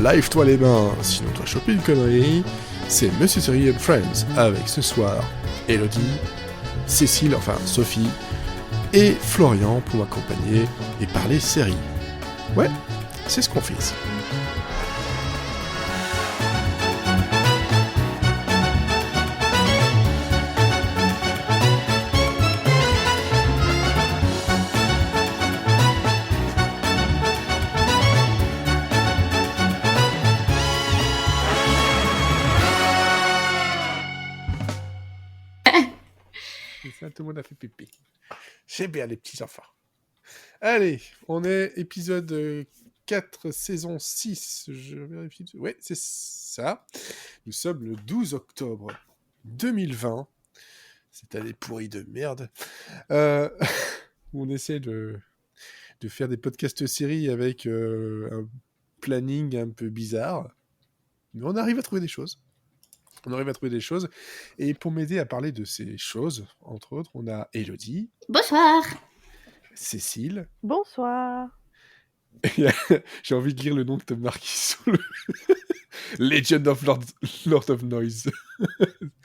lave-toi les mains, sinon tu vas choper une connerie. C'est Monsieur Série and Friends, avec ce soir Elodie, Cécile, enfin Sophie, et Florian pour m'accompagner et parler série. Ouais, c'est ce qu'on fait ici. Ça, tout le monde a fait pipi. C'est bien les petits enfants. Allez, on est épisode 4, saison 6. Je vérifie. Ouais, c'est ça. Nous sommes le 12 octobre 2020. Cette année pourrie de merde. On essaie de faire des podcasts séries avec un planning un peu bizarre. Mais on arrive à trouver des choses. Et pour m'aider à parler de ces choses, entre autres, on a Elodie. Bonsoir. Cécile. Bonsoir. J'ai envie de lire le nom que tu as marqué sur le... Legend of Lord of Noise.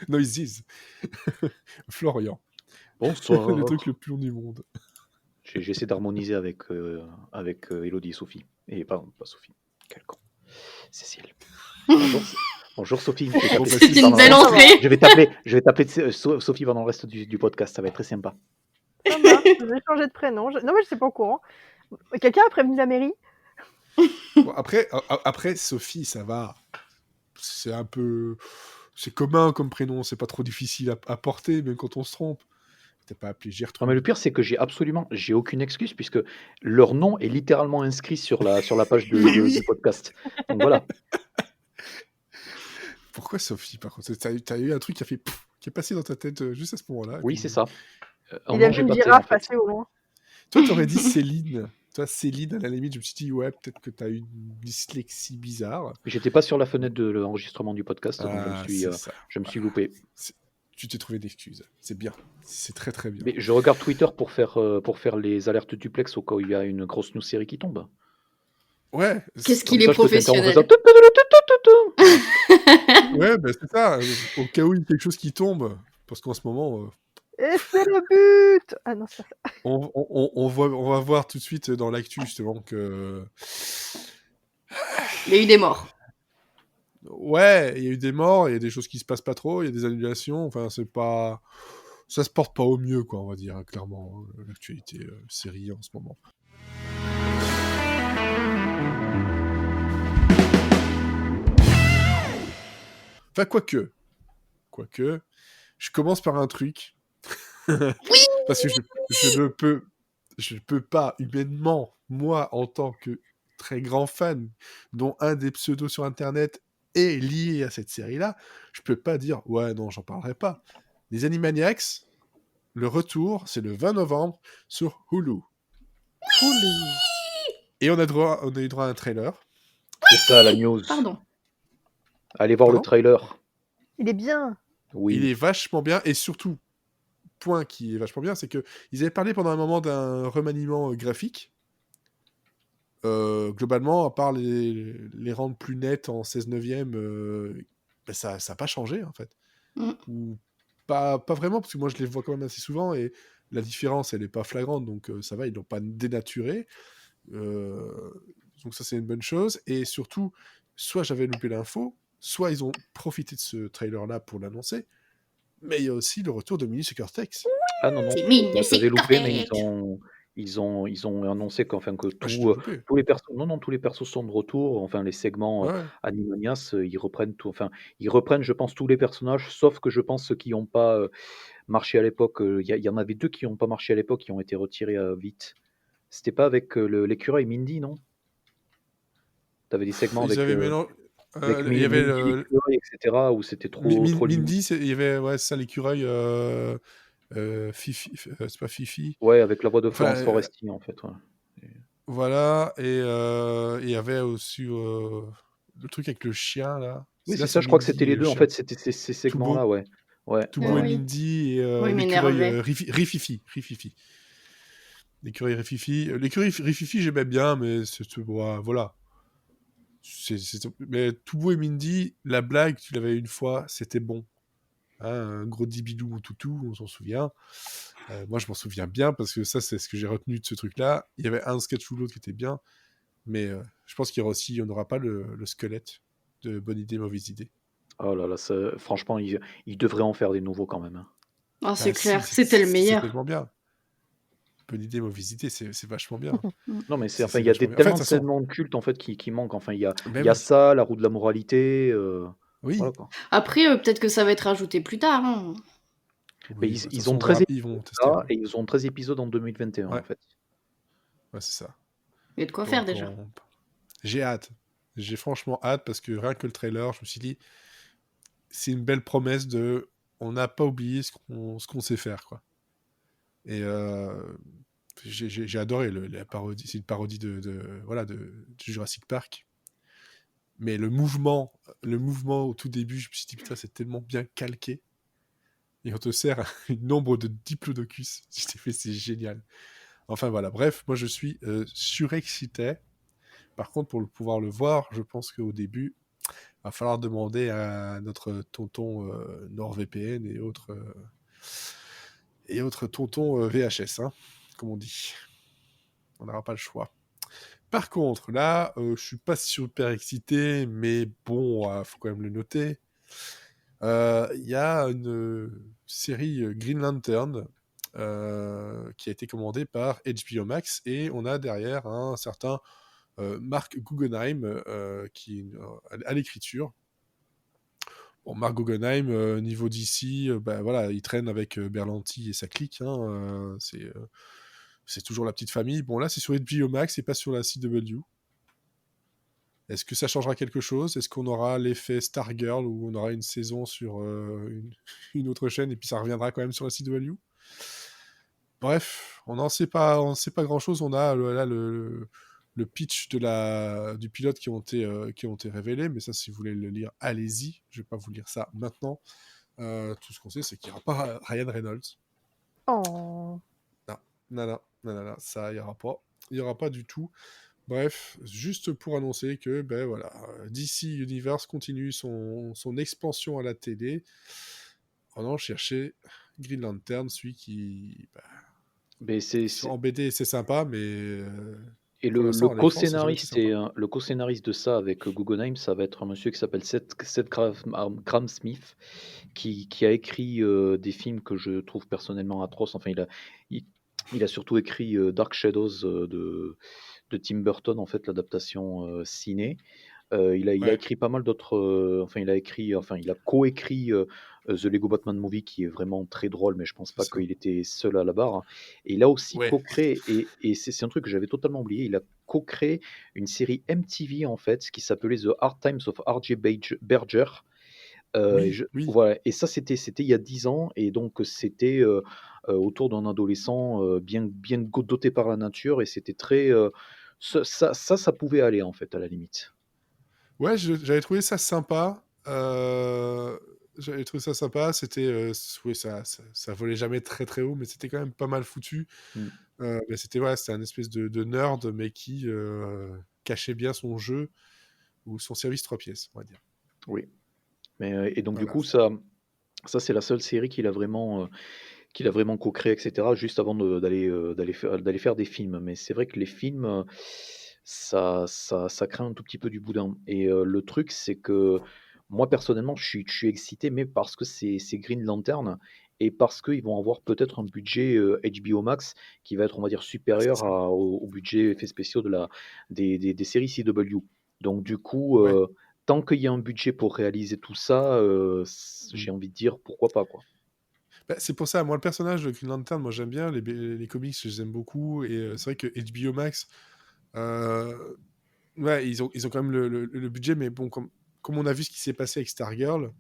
Noises. Florian. Bonsoir. Le truc le plus long du monde. J'essaie d'harmoniser avec Elodie et Sophie. Et pas Sophie. Quel con. Cécile. Bonjour Sophie. C'est une belle entrée. Je vais t'appeler Sophie pendant le reste du podcast. Ça va être très sympa. Ça marche, je vais changer de prénom. Non, mais je sais pas au courant. Quelqu'un a prévenu la mairie? Bon, après, Sophie, ça va. C'est un peu... C'est commun comme prénom. C'est pas trop difficile à porter, même quand on se trompe. T'as pas appelé Gertrude. Non, mais le pire, c'est que j'ai aucune excuse, puisque leur nom est littéralement inscrit sur la page du podcast. Donc voilà. Pourquoi Sophie, par contre? T'as eu un truc qui est passé dans ta tête juste à ce moment-là. Oui, c'est ça. Il a vu une girafe passer au loin. Toi, t'aurais dit Céline. Toi, Céline, à la limite, je me suis dit, ouais, peut-être que t'as eu une dyslexie bizarre. J'étais pas sur la fenêtre de l'enregistrement du podcast, donc je me suis loupé. Tu t'es trouvé d'excuses. C'est bien. C'est très très bien. Mais je regarde Twitter pour faire les alertes duplex au cas où il y a une grosse news série qui tombe. Ouais. Qu'est-ce qu'il est professionnel. Ouais, bah c'est ça. Au cas où il y a quelque chose qui tombe. Parce qu'en ce moment... Et c'est le but. Ah non, c'est ça. On va voir tout de suite dans l'actu, justement, que... Il y a eu des morts. Ouais, il y a eu des morts, il y a des choses qui se passent pas trop, il y a des annulations, enfin, c'est pas... Ça se porte pas au mieux, quoi, on va dire, clairement, l'actualité série en ce moment. Enfin, quoique, je commence par un truc. Oui. Parce que je ne peux pas, humainement, moi, en tant que très grand fan, dont un des pseudos sur Internet est lié à cette série-là, je peux pas dire, ouais, non, j'en parlerai pas. Les Animaniacs, le retour, c'est le 20 novembre sur Hulu. Et on a eu droit à un trailer. C'est ça, la news. Pardon. Allez voir le trailer. Il est bien. Oui. Il est vachement bien, et surtout, point qui est vachement bien, c'est qu'ils avaient parlé pendant un moment d'un remaniement graphique. Globalement, à part les rendre plus nets en 16/9, ça n'a pas changé, en fait. Ou pas vraiment, parce que moi, je les vois quand même assez souvent, et la différence, elle n'est pas flagrante, donc ça va, ils l'ont pas dénaturé. Donc ça, c'est une bonne chose. Et surtout, soit j'avais loupé l'info, soit ils ont profité de ce trailer-là pour l'annoncer, mais il y a aussi le retour de Minus Cortex. Ah non, C'est Minus vous avez loupé, mais Cortex. ils ont annoncé que tous les persos sont de retour. Enfin, les segments Animanias, ils reprennent tout. Enfin, ils reprennent, je pense, tous les personnages, sauf que je pense ceux qui n'ont pas marché à l'époque. Il y en avait 2 qui n'ont pas marché à l'époque, qui ont été retirés vite. C'était pas avec l'écureuil Mindy, non? T'avais des segments avec il y avait l'écureuil, etc. où c'était trop Mindy, il y avait ça, l'écureuil. Fifi, c'est pas Fifi. Ouais, avec la voix de Florence Foresti, en fait. Ouais. Voilà, et il y avait aussi le truc avec le chien, là. Oui, c'est ça, je crois que c'était les deux, en fait, c'était ces segments-là, ouais. Toubo et Mindy, et l'écureuil Rififi. L'écureuil Rififi. L'écureuil Rififi, j'aimais bien, mais voilà. Mais Toubo et Mindy, la blague, tu l'avais une fois, c'était bon. Hein, un gros dibidou ou toutou, on s'en souvient. Moi, je m'en souviens bien parce que ça, c'est ce que j'ai retenu de ce truc-là. Il y avait un sketch ou l'autre qui était bien, mais je pense qu'il y aura aussi, on n'aura pas le squelette de Bonne idée, mauvaise idée. Oh là là, franchement, ils devraient en faire des nouveaux quand même. Hein. Oh, c'est clair, c'était le meilleur. C'est tellement bien. Bonne idée, mauvaise idée, c'est vachement bien. Non, mais il y a tellement de cultes en fait qui manquent. Enfin, il y a ça, la roue de la moralité. Oui. Voilà, quoi. Après, peut-être que ça va être ajouté plus tard. Hein. Oui, ils ont 13 épisodes et ils ont 13 épisodes en 2021 en fait. Ouais, c'est ça. Il y a de quoi faire déjà. J'ai hâte. J'ai franchement hâte parce que rien que le trailer, je me suis dit, c'est une belle promesse de, on n'a pas oublié ce qu'on sait faire, quoi. Et j'ai adoré la parodie. C'est une parodie de Jurassic Park. Mais le mouvement au tout début, je me suis dit, putain, c'est tellement bien calqué. Et on te sert une ombre de Diplodocus. C'est génial. Enfin voilà, bref, moi je suis surexcité. Par contre, pour pouvoir le voir, je pense qu'au début, il va falloir demander à notre tonton NordVPN et autres tontons VHS, hein, comme on dit. On n'aura pas le choix. Par contre, là, je suis pas super excité, mais bon, faut quand même le noter. Il y a une série Green Lantern qui a été commandée par HBO Max, et on a derrière un certain Mark Guggenheim qui est à l'écriture. Bon, Mark Guggenheim, niveau DC, voilà, il traîne avec Berlanti et sa clique. Hein, c'est toujours la petite famille. Bon, là, c'est sur HBO Max et pas sur la CW. Est-ce que ça changera quelque chose? Est-ce qu'on aura l'effet Stargirl où on aura une saison sur une autre chaîne et puis ça reviendra quand même sur la CW? Bref, on n'en sait pas grand-chose. On a là le pitch du pilote qui ont été révélés, mais ça, si vous voulez le lire, allez-y. Je vais pas vous lire ça maintenant. Tout ce qu'on sait, c'est qu'il n'y aura pas Ryan Reynolds. Oh. Non, ça, il n'y aura pas. Il n'y aura pas du tout. Bref, juste pour annoncer que voilà, DC Universe continue son expansion à la télé en allant chercher Green Lantern, celui qui... en BD, c'est sympa, mais... Et le co-scénariste de ça avec Guggenheim, ça va être un monsieur qui s'appelle Seth Grahame-Smith, qui a écrit des films que je trouve personnellement atroces. Enfin, il a surtout écrit Dark Shadows de Tim Burton, en fait, l'adaptation ciné. Il a écrit pas mal d'autres. Il a co-écrit The Lego Batman Movie, qui est vraiment très drôle, mais je pense pas qu'il était seul à la barre. Hein. Et il a aussi co-créé, et c'est un truc que j'avais totalement oublié, il a co-créé une série MTV, en fait, qui s'appelait The Hard Times of R.J. Berger. Voilà, et ça, c'était il y a 10 ans, et donc c'était autour d'un adolescent bien doté par la nature, et c'était très. Ça pouvait aller, en fait, à la limite. Ouais, j'avais trouvé ça sympa. C'était, oui, ça volait jamais très très haut, mais c'était quand même pas mal foutu. Mais c'était un espèce de nerd, mais qui cachait bien son jeu ou son service 3 pièces, on va dire. Oui. Mais, et donc du coup, ça c'est la seule série qu'il a vraiment co-créé, etc. Juste avant d'aller faire des films. Mais c'est vrai que les films, ça craint un tout petit peu du boudin. Et le truc, c'est que moi personnellement, je suis excité, mais parce que c'est Green Lantern et parce qu'ils vont avoir peut-être un budget HBO Max qui va être, on va dire, supérieur au budget effets spéciaux des séries CW. Donc du coup, tant qu'il y a un budget pour réaliser tout ça, j'ai envie de dire pourquoi pas, quoi. C'est pour ça, moi, le personnage de Green Lantern, moi j'aime bien, les comics, je les aime beaucoup, et c'est vrai que HBO Max, ils ont quand même le budget, mais bon, comme on a vu ce qui s'est passé avec Stargirl,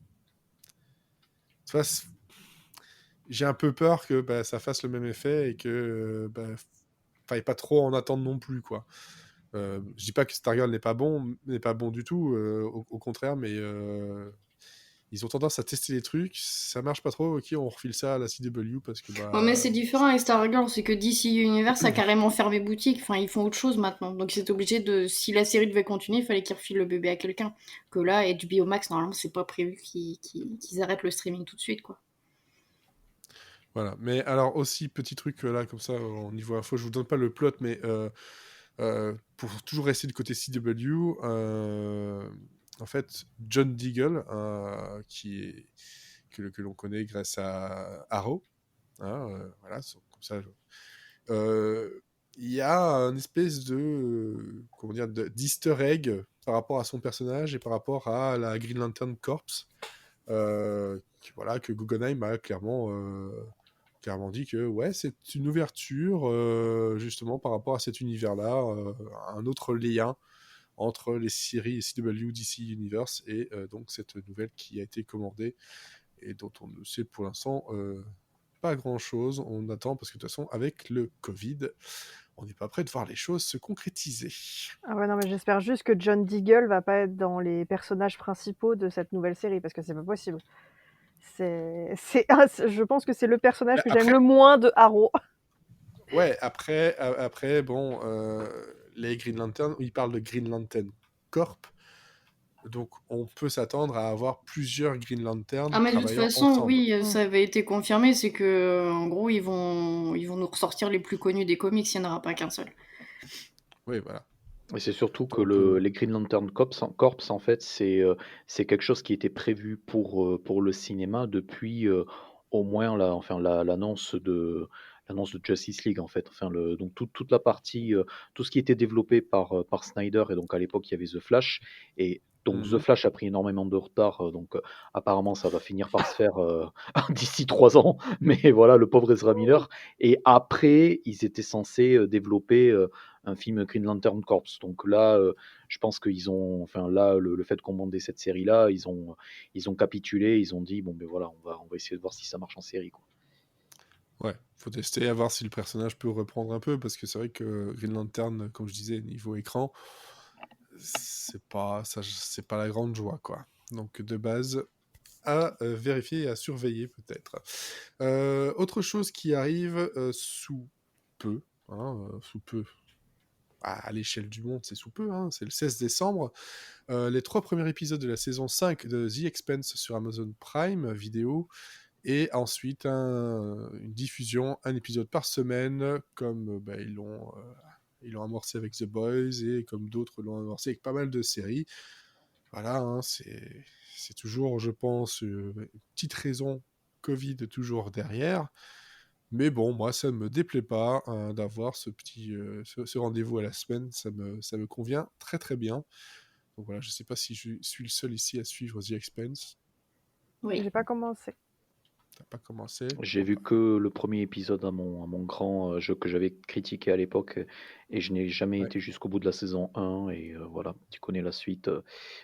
j'ai un peu peur que ça fasse le même effet et que faille pas trop en attendre non plus, quoi. Je dis pas que Stargirl n'est pas bon du tout, au contraire, mais ils ont tendance à tester des trucs, ça marche pas trop, ok, on refile ça à la CW parce que Ouais, mais c'est différent avec Stargirl, c'est que DC Universe a carrément fermé boutique, enfin ils font autre chose maintenant, donc ils étaient obligés de, si la série devait continuer, il fallait qu'ils refilent le bébé à quelqu'un, que là, HBO Max, normalement c'est pas prévu qu'ils arrêtent le streaming tout de suite, quoi. Voilà, mais alors aussi, petit truc là, comme ça, au niveau info, je vous donne pas le plot, mais pour toujours rester du côté CW, en fait, John Deagle, que l'on connaît grâce à Arrow, hein, voilà, comme ça, il y a une espèce de, comment dire, d'easter egg par rapport à son personnage et par rapport à la Green Lantern Corps, voilà, que Guggenheim a clairement dit que ouais, c'est une ouverture justement par rapport à cet univers-là, un autre lien entre les séries CW, DC Universe et donc cette nouvelle qui a été commandée et dont on ne sait pour l'instant pas grand-chose. On attend parce que de toute façon, avec le Covid, on n'est pas prêt de voir les choses se concrétiser. Ah ouais, non, mais j'espère juste que John Deagle va pas être dans les personnages principaux de cette nouvelle série, parce que c'est pas possible. Je pense que c'est le personnage que j'aime le moins de Arrow. Ouais, après bon, les Green Lantern, ils parlent de Green Lantern Corp, donc on peut s'attendre à avoir plusieurs Green Lantern mais de toute travaillant façon, ensemble. oui, ça avait été confirmé, c'est que en gros ils vont nous ressortir les plus connus des comics, il n'y en aura pas qu'un seul. Oui, voilà. Et c'est surtout que les Green Lantern Corps, en fait, c'est quelque chose qui était prévu pour le cinéma depuis au moins l'annonce de Justice League, en fait. Enfin, donc toute la partie, tout ce qui était développé par Snyder, et donc à l'époque il y avait The Flash, et donc The Flash a pris énormément de retard, donc apparemment ça va finir par se faire d'ici 3 ans, mais voilà, le pauvre Ezra Miller. Et après, ils étaient censés développer un film Green Lantern Corps. Donc là, je pense qu'ils ont, enfin là, le fait qu'on mandait cette série-là, ils ont capitulé, ils ont dit bon ben voilà, on va essayer de voir si ça marche en série, quoi. Ouais, faut tester à voir si le personnage peut reprendre un peu, parce que c'est vrai que Green Lantern, comme je disais, niveau écran, c'est pas la grande joie, quoi. Donc de base, à vérifier et à surveiller peut-être. Autre chose qui arrive sous peu, sous peu, à l'échelle du monde, c'est sous peu, hein, c'est le 16 décembre, les 3 premiers épisodes de la saison 5 de The Expanse sur Amazon Prime Vidéo, et ensuite une diffusion, un épisode par semaine, comme ils l'ont amorcé avec The Boys, et comme d'autres l'ont amorcé avec pas mal de séries. Voilà, hein, c'est toujours, je pense, une petite raison Covid toujours derrière. Mais bon, moi, ça ne me déplaît pas d'avoir ce petit ce rendez-vous à la semaine. Ça me convient très très bien. Donc voilà, je ne sais pas si je suis le seul ici à suivre The Expanse. Oui. J'ai pas commencé. T'as pas commencé? J'ai vu que le premier épisode à mon grand jeu que j'avais critiqué à l'époque, et je n'ai jamais Ouais. été jusqu'au bout de la saison 1, et voilà, tu connais la suite.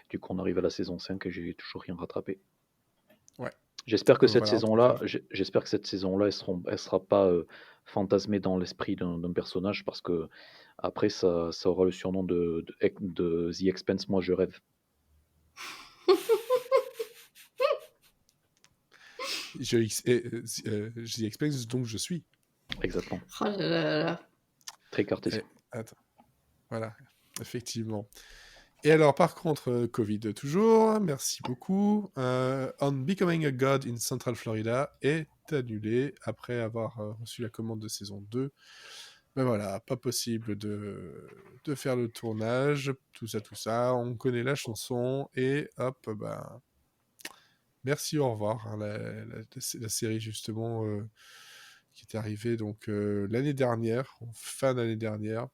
Du coup, on arrive à la saison 5 et j'ai toujours rien rattrapé. Ouais. J'espère que cette Voilà, en tout saison-là, cas. j'espère que cette saison-là, elle sera pas fantasmée dans l'esprit d'un personnage, parce que après ça aura le surnom de The Expanse, moi je rêve. The Expanse, donc je suis. Exactement. Oh là là là. Très cartésien. Attends. Voilà, effectivement. Et alors, par contre, Covid toujours, merci beaucoup. On Becoming a God in Central Florida est annulé après avoir reçu la commande de saison 2. Ben voilà, pas possible de faire le tournage, tout ça. On connaît la chanson, et hop, ben, merci, au revoir. Hein, la série, justement, qui est arrivée donc, l'année dernière, en fin d'année dernière.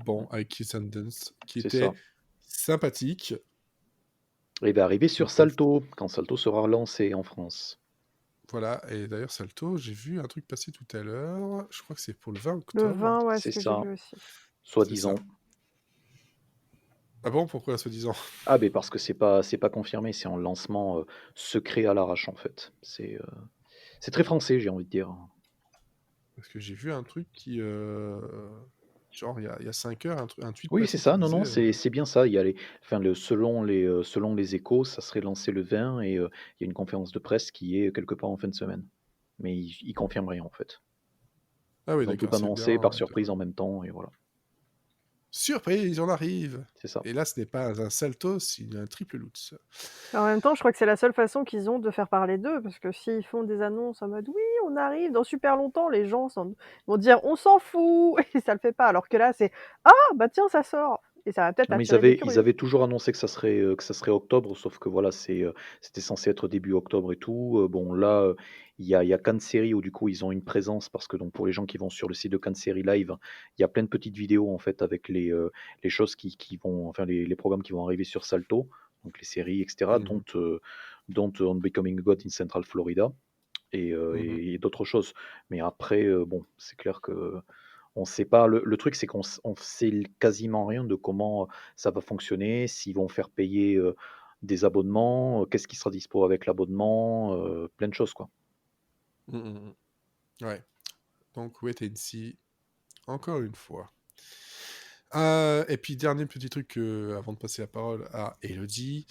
Bon, avec Keith Sundance, qui C'est était ça. sympathique. Et il va arriver sur Salto, quand Salto sera lancé en France. Voilà, et d'ailleurs, Salto, j'ai vu un truc passer tout à l'heure. Je crois que c'est pour le 20 Le octobre. 20, ouais, C'est ce que ça. j'ai vu aussi. Soi-disant. Ah bon, pourquoi soi-disant? Ah ben parce que c'est pas confirmé, c'est en lancement secret à l'arrache, en fait. C'est très français, j'ai envie de dire. Parce que j'ai vu un truc genre il y a 5 heures, un tweet Oui, passé c'est qui ça. Non, non, disait. c'est bien ça. Il y a selon les échos, ça serait lancé le 20 et il y a une conférence de presse qui est quelque part en fin de semaine. Mais ils confirment rien en fait. Ah oui, Ils ont tout d'accord, c'est annoncé bien. par surprise en même temps et voilà. Surprise, on arrive. C'est ça. Et là, ce n'est pas un salto, c'est un triple Lutz. En même temps, je crois que c'est la seule façon qu'ils ont de faire parler d'eux, parce que s'ils font des annonces en mode oui, on arrive dans super longtemps, les gens vont dire on s'en fout, et ça le fait pas. Alors que là, c'est ah bah tiens, ça sort, et ça va peut-être Non, mais attirer des ils curieux. avaient toujours annoncé que ça serait octobre, sauf que voilà, c'était censé être début octobre et tout. Bon, là, il y a Cannes Série où du coup ils ont une présence parce que donc pour les gens qui vont sur le site de Cannes Série Live, il y a plein de petites vidéos en fait avec les choses qui vont, enfin les programmes qui vont arriver sur Salto, donc les séries, etc. Dont On Becoming God in Central Florida et d'autres choses. Mais après, bon, c'est clair que on sait pas. Le truc, c'est qu'on sait quasiment rien de comment ça va fonctionner, s'ils vont faire payer des abonnements, qu'est-ce qui sera dispo avec l'abonnement, plein de choses, quoi. Ouais. Donc, wait and see, encore une fois. Et puis, dernier petit truc avant de passer la parole à Elodie.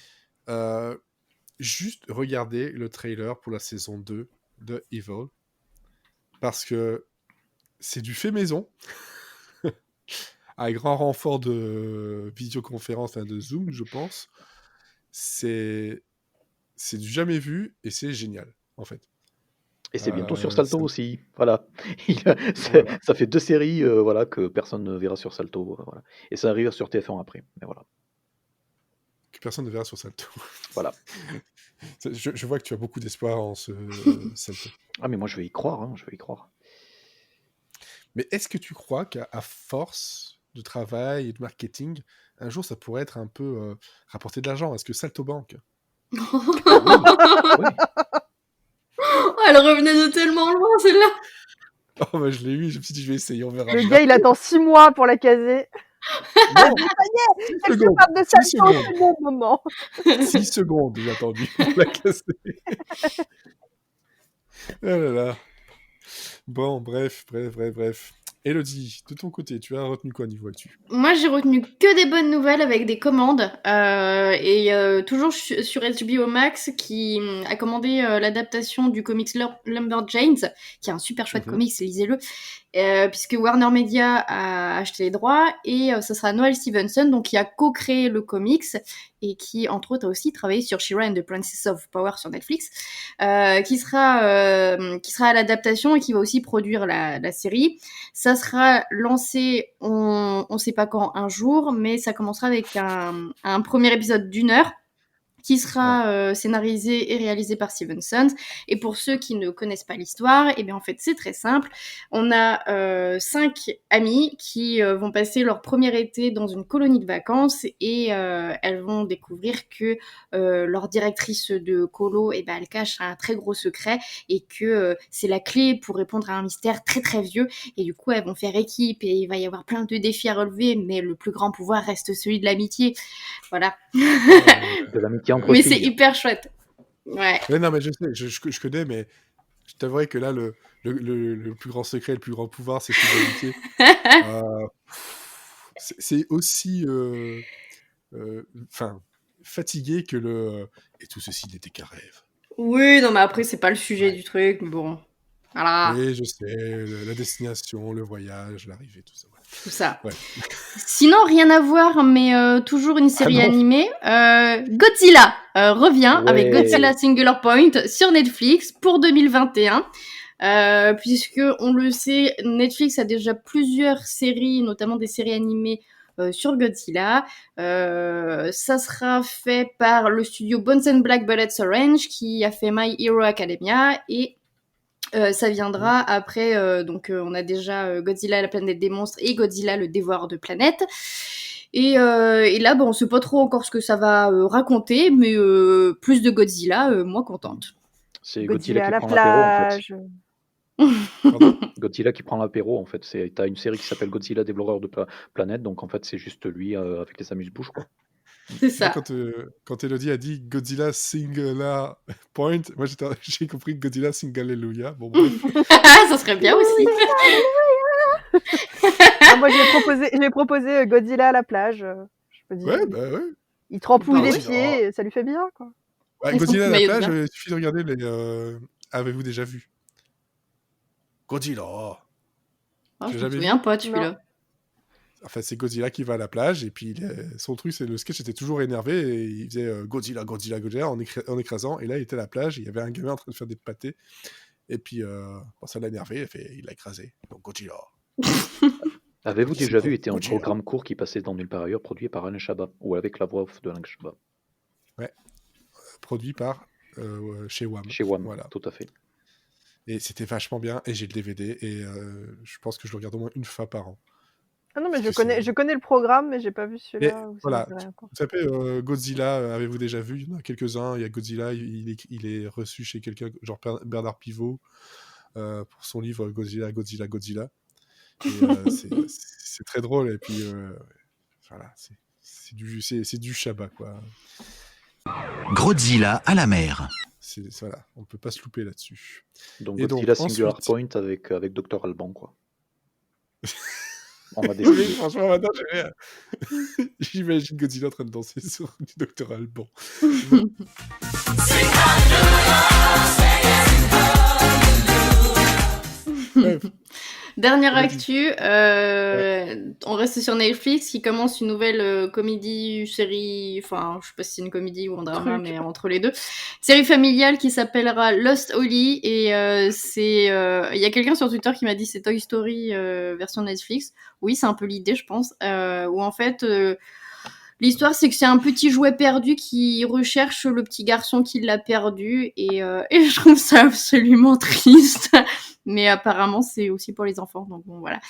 Juste regardez le trailer pour la saison 2 de Evil. Parce que c'est du fait maison. À grand renfort de visioconférence, de Zoom, je pense. C'est du jamais vu et c'est génial, en fait. Et c'est bientôt sur Salto aussi. Voilà. Voilà. Ça fait 2 séries voilà, que personne ne verra sur Salto. Voilà. Et ça arrive sur TF1 après. Mais voilà. Que personne ne verra sur Salto. Voilà. Je vois que tu as beaucoup d'espoir en ce Salto. Ah, mais moi, je vais y croire. Hein, je vais y croire. Mais est-ce que tu crois qu'à force de travail et de marketing, un jour, ça pourrait être un peu rapporter de l'argent? Est-ce que Salto Bank? Oui. Oh, elle revenait de tellement loin, celle-là. Oh, bah, je l'ai eu, je me suis dit, je vais essayer, on verra. Le gars, il attend 6 mois pour la caser. Non, ça y est, 6 elle secondes. parle de 6 Salto, secondes. c'est le bon moment. 6 secondes, j'ai attendu pour la casser. Oh là là. Bon, bref. Elodie, de ton côté, tu as retenu quoi niveau actu? Moi, j'ai retenu que des bonnes nouvelles avec des commandes. Toujours sur HBO Max, qui a commandé l'adaptation du comics Lumberjanes, qui est un super chouette comics, lisez-le. Puisque Warner Media a acheté les droits, et ça sera Noel Stevenson, donc qui a co-créé le comics, et qui, entre autres, a aussi travaillé sur She-Ra and the Princess of Power sur Netflix, qui sera à l'adaptation et qui va aussi produire la série. Ça sera lancé, on sait pas quand, un jour, mais ça commencera avec un premier épisode d'1 heure, qui sera scénarisé et réalisé par Stevenson. Et pour ceux qui ne connaissent pas l'histoire, eh bien en fait c'est très simple. On a 5 amies qui vont passer leur premier été dans une colonie de vacances, et elles vont découvrir que leur directrice de colo, eh ben, elle cache un très gros secret, et que c'est la clé pour répondre à un mystère très très vieux. Et du coup elles vont faire équipe, et il va y avoir plein de défis à relever, mais le plus grand pouvoir reste celui de l'amitié. Voilà. De l'amitié entre mais filles. c'est hyper chouette. Ouais. Non, mais je sais, je connais, mais je t'avouerais que là, le plus grand secret, le plus grand pouvoir, c'est l'amitié. C'est aussi fatigué que le et tout ceci n'était qu'un rêve. Oui, non, mais après, c'est pas le sujet du truc, mais bon. Voilà. Oui, je sais, la destination, le voyage, l'arrivée, tout ça. Ouais. Tout ça. Ouais. Sinon, rien à voir, mais toujours une série animée. Godzilla revient avec Godzilla Singular Point sur Netflix pour 2021. Puisque, on le sait, Netflix a déjà plusieurs séries, notamment des séries animées sur Godzilla. Ça sera fait par le studio Bones and Black Bullets Orange, qui a fait My Hero Academia, et ça viendra après, donc on a déjà Godzilla la planète des monstres et Godzilla le dévoreur de planètes. Et là, bon, on sait pas trop encore ce que ça va raconter, mais plus de Godzilla, moi contente. C'est Godzilla qui prend l'apéro, en fait. Godzilla qui prend l'apéro, en fait. T'as une série qui s'appelle Godzilla dévoreur de planètes, donc en fait c'est juste lui avec les amuse-bouches, quoi. C'est ça. Quand Elodie a dit Godzilla Singular Point, moi j'ai compris Godzilla Singalleluia. Bon, bref. Ça serait bien aussi. moi, j'ai proposé Godzilla à la plage. Je me dis, Ouais, bah ouais. il trempouille Bah les ouais. pieds, et ça lui fait bien, quoi. Ouais, Godzilla à la Maillot de plage, bain. il suffit de regarder les. Avez-vous déjà vu Godzilla Ah, Tu je l'as me jamais vu souviens pas de Non. celui-là. Enfin, c'est Godzilla qui va à la plage, et puis son truc, c'est le sketch était toujours énervé, et il faisait Godzilla, Godzilla, Godzilla en écrasant, et là, il était à la plage, et il y avait un gamin en train de faire des pâtés, et puis bon, ça l'a énervé, il l'a écrasé. Donc Godzilla. Avez-vous C'est déjà quoi vu était un Godzilla programme court qui passait dans Nulle part ailleurs, produit par Alain Chabat, ou avec la voix off de Alain Chabat, Ouais, produit par chez WAM. chez WAM, Voilà. tout à fait. Et c'était vachement bien, et j'ai le DVD, et je pense que je le regarde au moins une fois par an. Ah non, mais Parce je que je connais le programme, mais j'ai pas vu Mais celui-là où ça me voilà, dit rien, quoi. vous savez, Godzilla, avez-vous déjà vu? Il y en a quelques-uns. Il y a Godzilla, il est reçu chez quelqu'un, genre Bernard Pivot, pour son livre Godzilla, Godzilla, Godzilla. Et c'est très drôle. Et puis, voilà, c'est du Chabat, quoi. Godzilla à la mer. Voilà, on peut pas se louper là-dessus. Donc Et donc, Godzilla Singular ensuite... Point avec Dr Alban, quoi. On va Oui, décider. franchement, maintenant, j'imagine Godzilla en train de danser sur du Dr Alban. Bref. Dernière Vas-y. actu, on reste sur Netflix qui commence une nouvelle comédie, série, enfin je sais pas si c'est une comédie ou un drama, mais entre les deux. Série familiale qui s'appellera Lost Holly, et il y a quelqu'un sur Twitter qui m'a dit c'est Toy Story version Netflix. Oui, c'est un peu l'idée, je pense, où en fait... l'histoire, c'est que c'est un petit jouet perdu qui recherche le petit garçon qui l'a perdu, et je trouve ça absolument triste. Mais apparemment, c'est aussi pour les enfants, donc bon, voilà.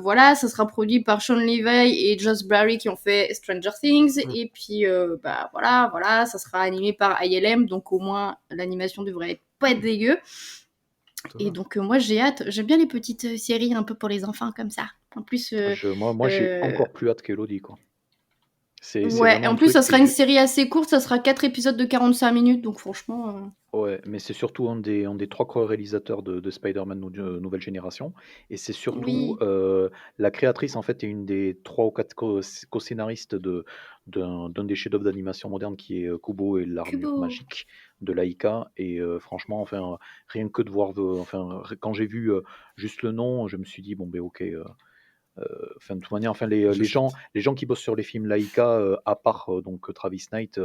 Voilà, ça sera produit par Sean Levy et Joss Barry qui ont fait Stranger Things, et puis bah voilà, ça sera animé par ILM, donc au moins l'animation devrait pas être dégueu. Et donc moi j'ai hâte, j'aime bien les petites séries un peu pour les enfants comme ça. En plus, Moi j'ai encore plus hâte qu'Elodie, quoi. C'est ouais, vraiment et en un plus truc, ça sera une série assez courte, ça sera 4 épisodes de 45 minutes, donc franchement... Ouais, mais c'est surtout un des 3 co-réalisateurs de Spider-Man nouvelle génération, et c'est surtout Oui. la créatrice, en fait, est une des 3 ou 4 co-scénaristes d'un des chefs-d'œuvre d'animation moderne qui est Kubo et l'armure Kubo. magique de Laika, et franchement, enfin, rien que de voir, enfin, quand j'ai vu juste le nom, je me suis dit, bon, ben ok, enfin, de toute manière, enfin, les gens qui bossent sur les films Laika, à part donc Travis Knight,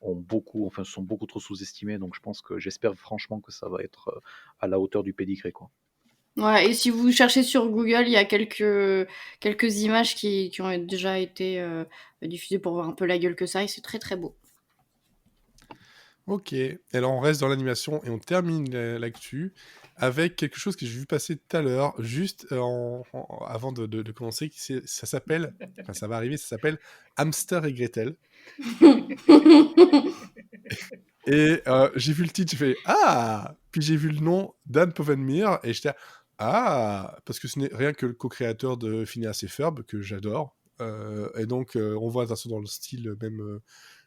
sont beaucoup trop sous-estimés. Donc je pense que j'espère franchement que ça va être à la hauteur du pédigré, quoi. Ouais, et si vous cherchez sur Google, il y a quelques images qui ont déjà été diffusées pour voir un peu la gueule que ça, et c'est très très beau. Ok, alors on reste dans l'animation et on termine l'actu avec quelque chose que j'ai vu passer tout à l'heure, juste avant de commencer, ça s'appelle, enfin ça va arriver, ça s'appelle Hamster et Gretel. Et j'ai vu le titre, j'ai fait « Ah !» Puis j'ai vu le nom d'Anne Povenmire, et j'étais « Ah !» Parce que ce n'est rien que le co-créateur de Phineas et Ferb, que j'adore. Et donc, on voit, attention, dans le style, même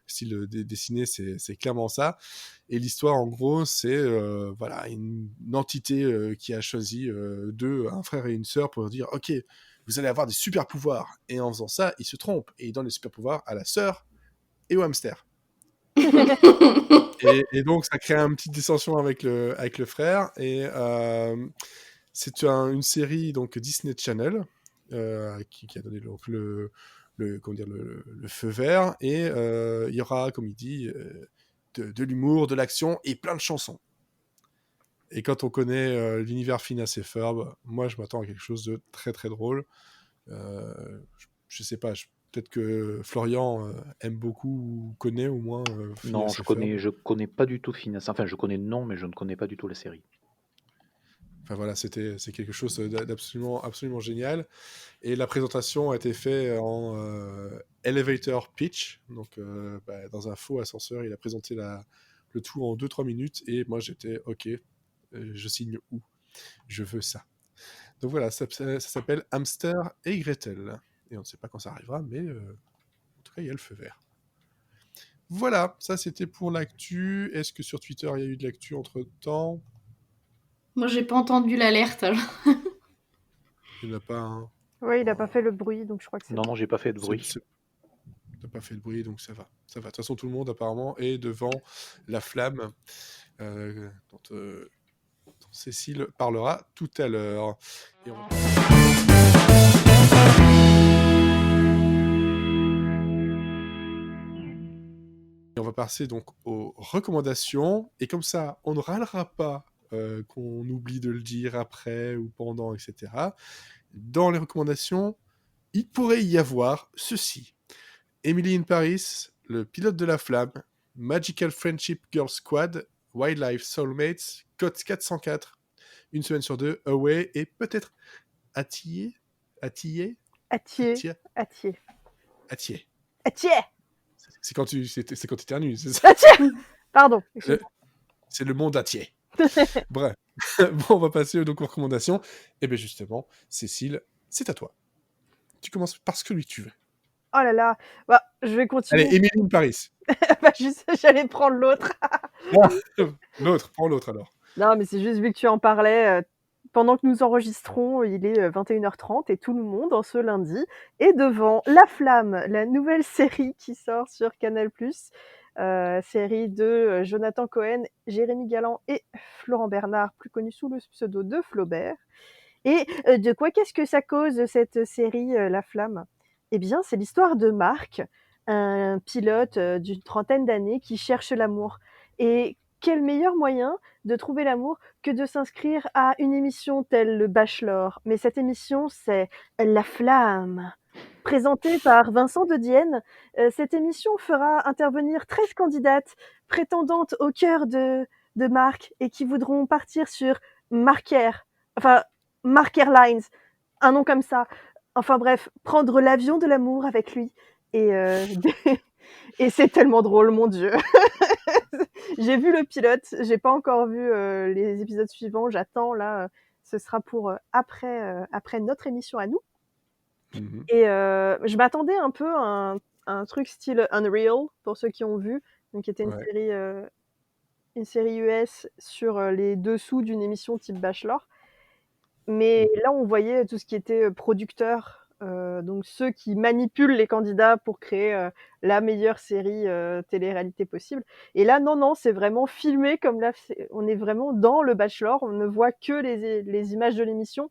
style dessiné, c'est clairement ça. Et l'histoire, en gros, c'est voilà, une entité qui a choisi un frère et une sœur pour dire « Ok, vous allez avoir des super pouvoirs. » Et en faisant ça, il se trompe, et il donne les super pouvoirs à la sœur et au hamster. Et donc ça crée une petite dissension avec le frère, et c'est une série donc Disney Channel qui a donné donc comment dire, le feu vert, et il y aura, comme il dit, de l'humour, de l'action et plein de chansons. Et quand on connaît l'univers Phineas et Ferb, moi je m'attends à quelque chose de très très drôle. Je sais pas, peut-être que Florian aime beaucoup ou connaît au moins Non, Phineas et Ferb. je connais pas du tout Phineas. Enfin, je connais le nom, mais je ne connais pas du tout la série. Enfin voilà, c'est quelque chose absolument génial. Et la présentation a été faite en elevator pitch, donc dans un faux ascenseur. Il a présenté le tout en 2-3 minutes, et moi j'étais ok, je signe où, je veux ça. Donc voilà, ça s'appelle Hamster et Gretel, et on ne sait pas quand ça arrivera, mais en tout cas il y a le feu vert. Voilà, ça c'était pour l'actu. Est-ce que sur Twitter il y a eu de l'actu entre temps? Moi j'ai pas entendu l'alerte alors. Il n'y en a pas un. Ouais, il a pas fait le bruit, donc je crois que c'est Non, j'ai pas fait de C'est- bruit. c'est- T'as pas fait de bruit, donc ça va. Ça va. De toute façon, tout le monde apparemment est devant la flamme dont Cécile parlera tout à l'heure. Et on va passer donc aux recommandations. Et comme ça, on ne râlera pas qu'on oublie de le dire après ou pendant, etc. Dans les recommandations, il pourrait y avoir ceci. Emily in Paris, Le pilote de la flamme, Magical Friendship Girl Squad, Wildlife Soulmates, Code 404, Une semaine sur deux, Away et peut-être Attier. Attier. C'est quand tu éternues, c'est ça? Pardon. C'est le monde Attier. Bref. Bon, on va passer donc aux recommandations. Et bien justement, Cécile, c'est à toi. Tu commences par ce que tu veux. Oh là là, bah, je vais continuer. Allez, Emily in Paris. Bah, j'allais prendre l'autre. Prends l'autre alors. Non, mais c'est juste vu que tu en parlais, pendant que nous enregistrons, il est 21h30 et tout le monde, en ce lundi, est devant La Flamme, la nouvelle série qui sort sur Canal+, série de Jonathan Cohen, Jérémy Galland et Florent Bernard, plus connu sous le pseudo de Flaubert. Et de quoi qu'est-ce que ça cause, cette série, La Flamme? Eh bien, c'est l'histoire de Marc, un pilote d'une trentaine d'années qui cherche l'amour. Et quel meilleur moyen de trouver l'amour que de s'inscrire à une émission telle Le Bachelor. Mais cette émission, c'est La Flamme. Présentée par Vincent de Dienne, cette émission fera intervenir 13 candidates prétendantes au cœur de Marc et qui voudront partir sur Marker Airlines, un nom comme ça. Enfin bref, prendre l'avion de l'amour avec lui. Et, et c'est tellement drôle, mon Dieu. J'ai vu le pilote, j'ai pas encore vu les épisodes suivants. J'attends là, ce sera pour après notre émission à nous. Mhm. Et je m'attendais un peu à un truc style Unreal pour ceux qui ont vu, donc qui était une série US sur les dessous d'une émission type Bachelor. Mais là, on voyait tout ce qui était producteur, donc ceux qui manipulent les candidats pour créer la meilleure série télé-réalité possible. Et là, non, c'est vraiment filmé comme là, on est vraiment dans le Bachelor, on ne voit que les images de l'émission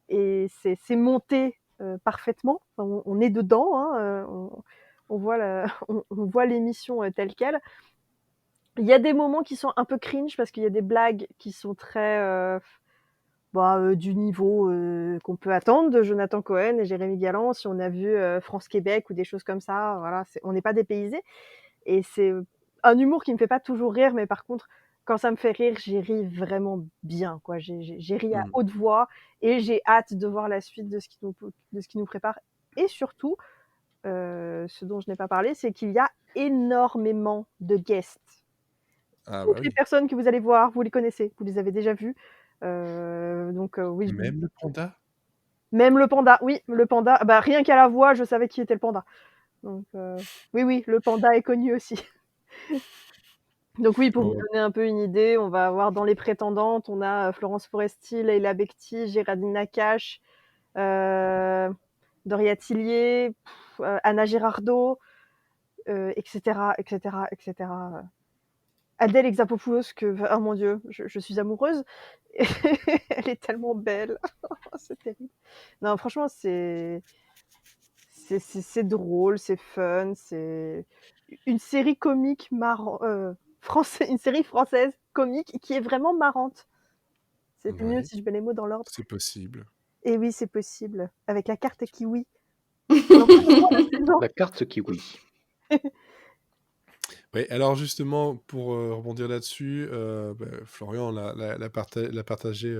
et c'est monté parfaitement. Enfin, on est dedans, hein, on voit l'émission telle quelle. Il y a des moments qui sont un peu cringe parce qu'il y a des blagues qui sont très du niveau qu'on peut attendre de Jonathan Cohen et Jérémy Galland. Si on a vu France-Québec ou des choses comme ça, voilà, on n'est pas dépaysé. Et c'est un humour qui me fait pas toujours rire, mais par contre, quand ça me fait rire, j'ai ri vraiment bien, quoi. J'ai ri à haute voix et j'ai hâte de voir la suite de ce qui nous prépare. Et surtout, ce dont je n'ai pas parlé, c'est qu'il y a énormément de guests. Toutes les personnes que vous allez voir, vous les connaissez, vous les avez déjà vues. Oui. Même le panda? Même le panda, oui, le panda. Bah, rien qu'à la voix, je savais qui était le panda. Donc, oui, le panda est connu aussi. Donc oui, pour vous donner un peu une idée, on va avoir dans les prétendantes, on a Florence Foresti, Leila Bekti, Géraldine Nakache, Doria Tillier, Anna Girardot, etc. Adèle Exarchopoulos, oh mon Dieu, je suis amoureuse. Elle est tellement belle. C'est terrible. Non, franchement, c'est drôle, c'est fun, c'est une série comique une série française comique qui est vraiment marrante. C'est mieux si je mets les mots dans l'ordre. C'est possible. Et oui, c'est possible. Avec la carte Kiwi. La carte Kiwi. Oui, alors justement, pour rebondir là-dessus, Florian l'a partagé,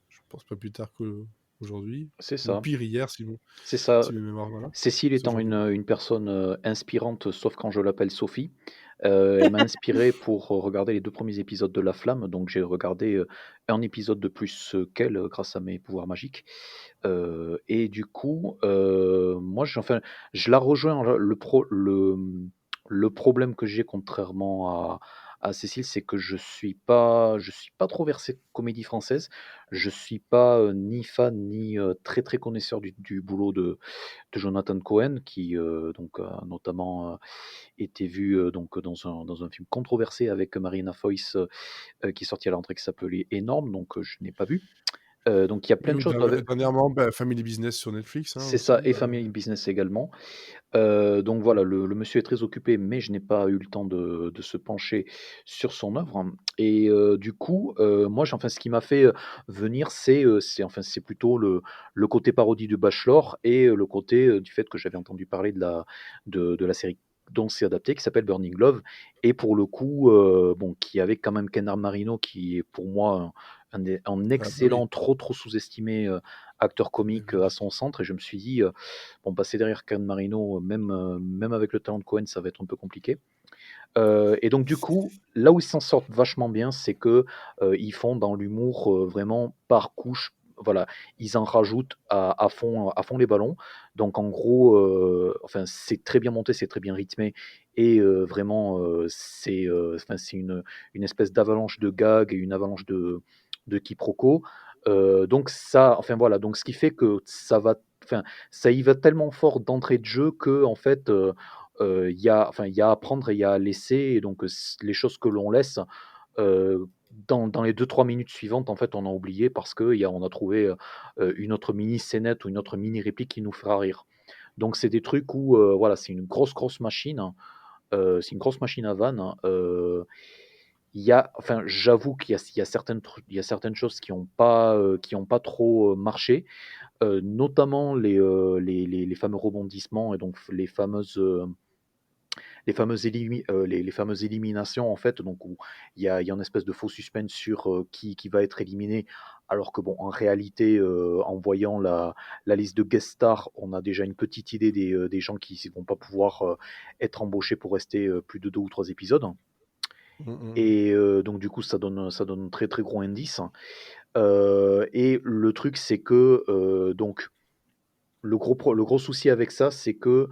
je pense pas plus tard qu'aujourd'hui. C'est ça. Ou pire hier, c'est ça. Si mes mémoires, voilà. Cécile étant une personne inspirante, sauf quand je l'appelle Sophie, elle m'a inspiré pour regarder les 2 premiers épisodes de La Flamme. Donc j'ai regardé un épisode de plus qu'elle grâce à mes pouvoirs magiques. Et du coup, moi, je la rejoins. Le problème que j'ai, contrairement à Cécile, c'est que je suis pas trop versé comédie française. Je suis pas ni fan ni très très connaisseur du boulot de Jonathan Cohen, qui donc a notamment été vu donc dans un film controversé avec Marina Foïs qui est sorti à la rentrée qui s'appelait Énorme, donc je n'ai pas vu. Donc il y a plein de Ou choses avec. dernièrement, Family Business sur Netflix C'est aussi. ça, et Family Business également. Donc voilà, le monsieur est très occupé, mais je n'ai pas eu le temps de se pencher sur son œuvre. Et du coup, moi, enfin, ce qui m'a fait venir, c'est plutôt le côté parodie du Bachelor et le côté du fait que j'avais entendu parler de la série dont c'est adapté, qui s'appelle Burning Love, et pour le coup, bon, qui avait quand même Ken Marino, qui est pour moi un Ah bah oui, excellent, trop trop sous-estimé acteur comique à évidemment. son centre, et je me suis dit, bon, passer derrière Ken Marino, même avec le talent de Cohen, ça va être un peu compliqué. Et donc du coup, là où ils s'en sortent vachement bien, c'est que ils font dans l'humour vraiment par couche. Voilà, ils en rajoutent à fond les ballons. Donc en gros, enfin c'est très bien monté, c'est très bien rythmé, et vraiment c'est une espèce d'avalanche de gags et une avalanche de quiproquos. Donc ça, enfin voilà, donc ce qui fait que enfin ça y va tellement fort d'entrée de jeu que en fait. Il y a à prendre et il y a à laisser, et donc les choses que l'on laisse, dans les 2-3 minutes suivantes, en fait, on a oublié parce qu'on a trouvé une autre mini scénette ou une autre mini réplique qui nous fera rire. Donc c'est des trucs où, voilà, c'est une grosse, grosse machine, hein. C'est une grosse machine à vannes, hein. Enfin, j'avoue qu'il y a certaines choses qui ont pas trop marché, notamment les fameux rebondissements, et donc les fameuses éliminations, en fait, donc où il y a une espèce de faux suspense sur qui va être éliminé, alors que bon, en réalité, en voyant la liste de guest stars, on a déjà une petite idée des gens qui ne vont pas pouvoir être embauchés pour rester plus de 2 ou 3 épisodes. Et donc du coup, ça donne un très très gros indice. Et le truc, c'est que donc le gros souci avec ça, c'est que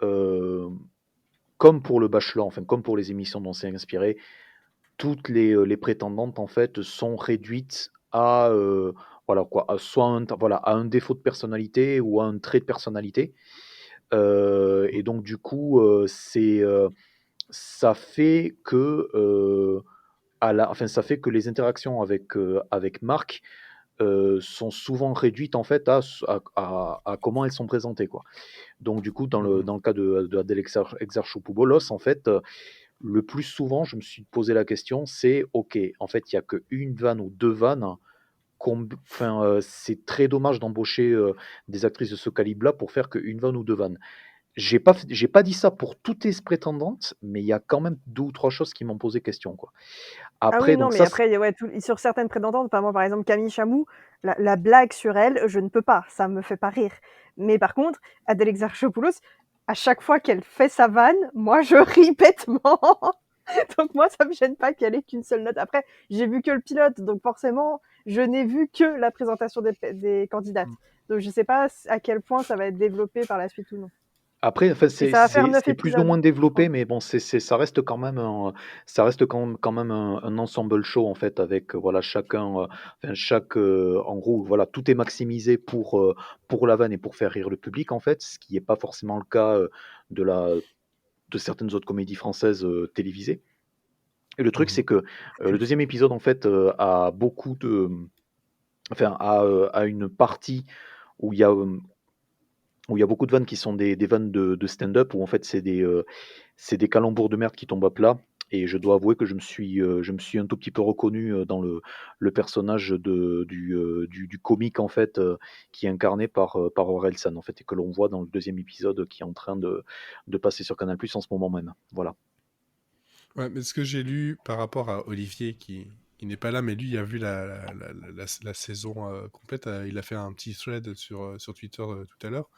euh, comme pour le Bachelor, enfin comme pour les émissions dont c'est inspiré, toutes les prétendantes, en fait, sont réduites à voilà quoi, à un défaut de personnalité ou à un trait de personnalité. Et donc du coup, ça fait que ça fait que les interactions avec Marc sont souvent réduites, en fait, à comment elles sont présentées, quoi. Donc du coup, dans le cas d'Adèle Exarchopoulos, en fait, le plus souvent, je me suis posé la question, c'est OK, en fait, il y a qu'une vanne ou 2 vannes, enfin, c'est très dommage d'embaucher des actrices de ce calibre-là pour faire qu'une vanne ou 2 vannes. J'ai pas dit ça pour toutes les prétendantes, mais il y a quand même 2 ou 3 choses qui m'ont posé question, quoi. Ah oui, Après, non, donc mais ça, après, ouais, sur certaines prétendantes, par exemple Camille Chamou, la blague sur elle, je ne peux pas, ça me fait pas rire. Mais par contre, Adèle Exarchopoulos, à chaque fois qu'elle fait sa vanne, moi je ris bêtement. Donc moi, ça me gêne pas qu'elle ait qu'une seule note. Après, j'ai vu que le pilote, donc forcément, je n'ai vu que la présentation des candidates. Donc je sais pas à quel point ça va être développé par la suite ou non. Après, enfin, Et c'est ça va faire c'est 9 c'est plus ou épisodes, moins je crois. développé, mais bon, ça reste quand même un ensemble show, en fait, avec voilà en gros, voilà, tout est maximisé pour la vanne et pour faire rire le public, en fait, ce qui n'est pas forcément le cas de certaines autres comédies françaises télévisées. Et le truc, c'est que le deuxième épisode, en fait, a beaucoup enfin, a une partie où il y a beaucoup de vannes qui sont des vannes de stand-up, où en fait c'est des calembours de merde qui tombent à plat. Et je dois avouer que je me suis un tout petit peu reconnu dans le personnage du comique, en fait, qui est incarné par Orelsan, en fait, et que l'on voit dans le deuxième épisode qui est en train de passer sur Canal+ en ce moment même. Voilà. Ouais, mais ce que j'ai lu par rapport à Olivier, qui n'est pas là, mais lui, il a vu la saison complète. Il a fait un petit thread sur Twitter tout à l'heure.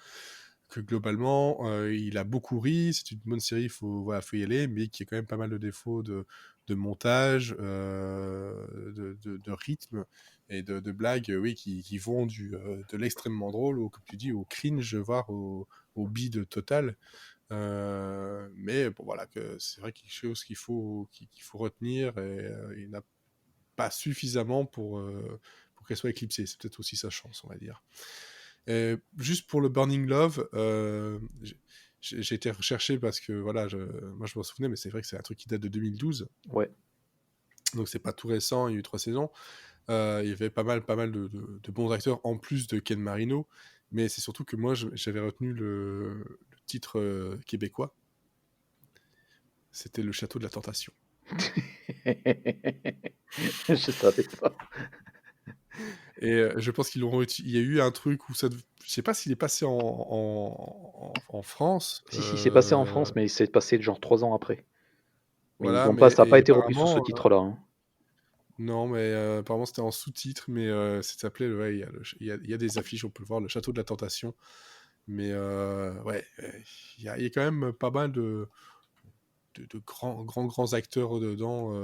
Que globalement, il a beaucoup ri. C'est une bonne série, voilà, faut y aller, mais qui a quand même pas mal de défauts de montage, de rythme et de blagues, oui, qui vont de l'extrêmement drôle, comme tu dis, au cringe, voire au bide total. Mais bon, voilà, c'est vrai quelque chose qu'il faut retenir, et il n'a pas suffisamment pour qu'elle soit éclipsée. C'est peut-être aussi sa chance, on va dire. Et juste pour le Burning Love, j'ai été recherché parce que voilà, moi je m'en souvenais, mais c'est vrai que c'est un truc qui date de 2012. Ouais. Donc c'est pas tout récent, il y a eu 3 saisons. Il y avait pas mal de bons acteurs en plus de Ken Marino, mais c'est surtout que moi j'avais retenu le titre québécois. C'était Le Château de la Tentation. Je savais pas. Et je pense qu'il y a eu un truc où je sais pas s'il est passé en France. Si, c'est passé en France, mais c'est passé genre 3 ans après. Mais Voilà, ça n'a pas et été repris sous ce apparemment, titre-là. Hein. non, mais apparemment c'était en sous-titre, mais ça s'appelait, ouais, il y a des affiches, on peut le voir, Le Château de la Tentation. Mais ouais, il y a quand même pas mal de grands acteurs dedans,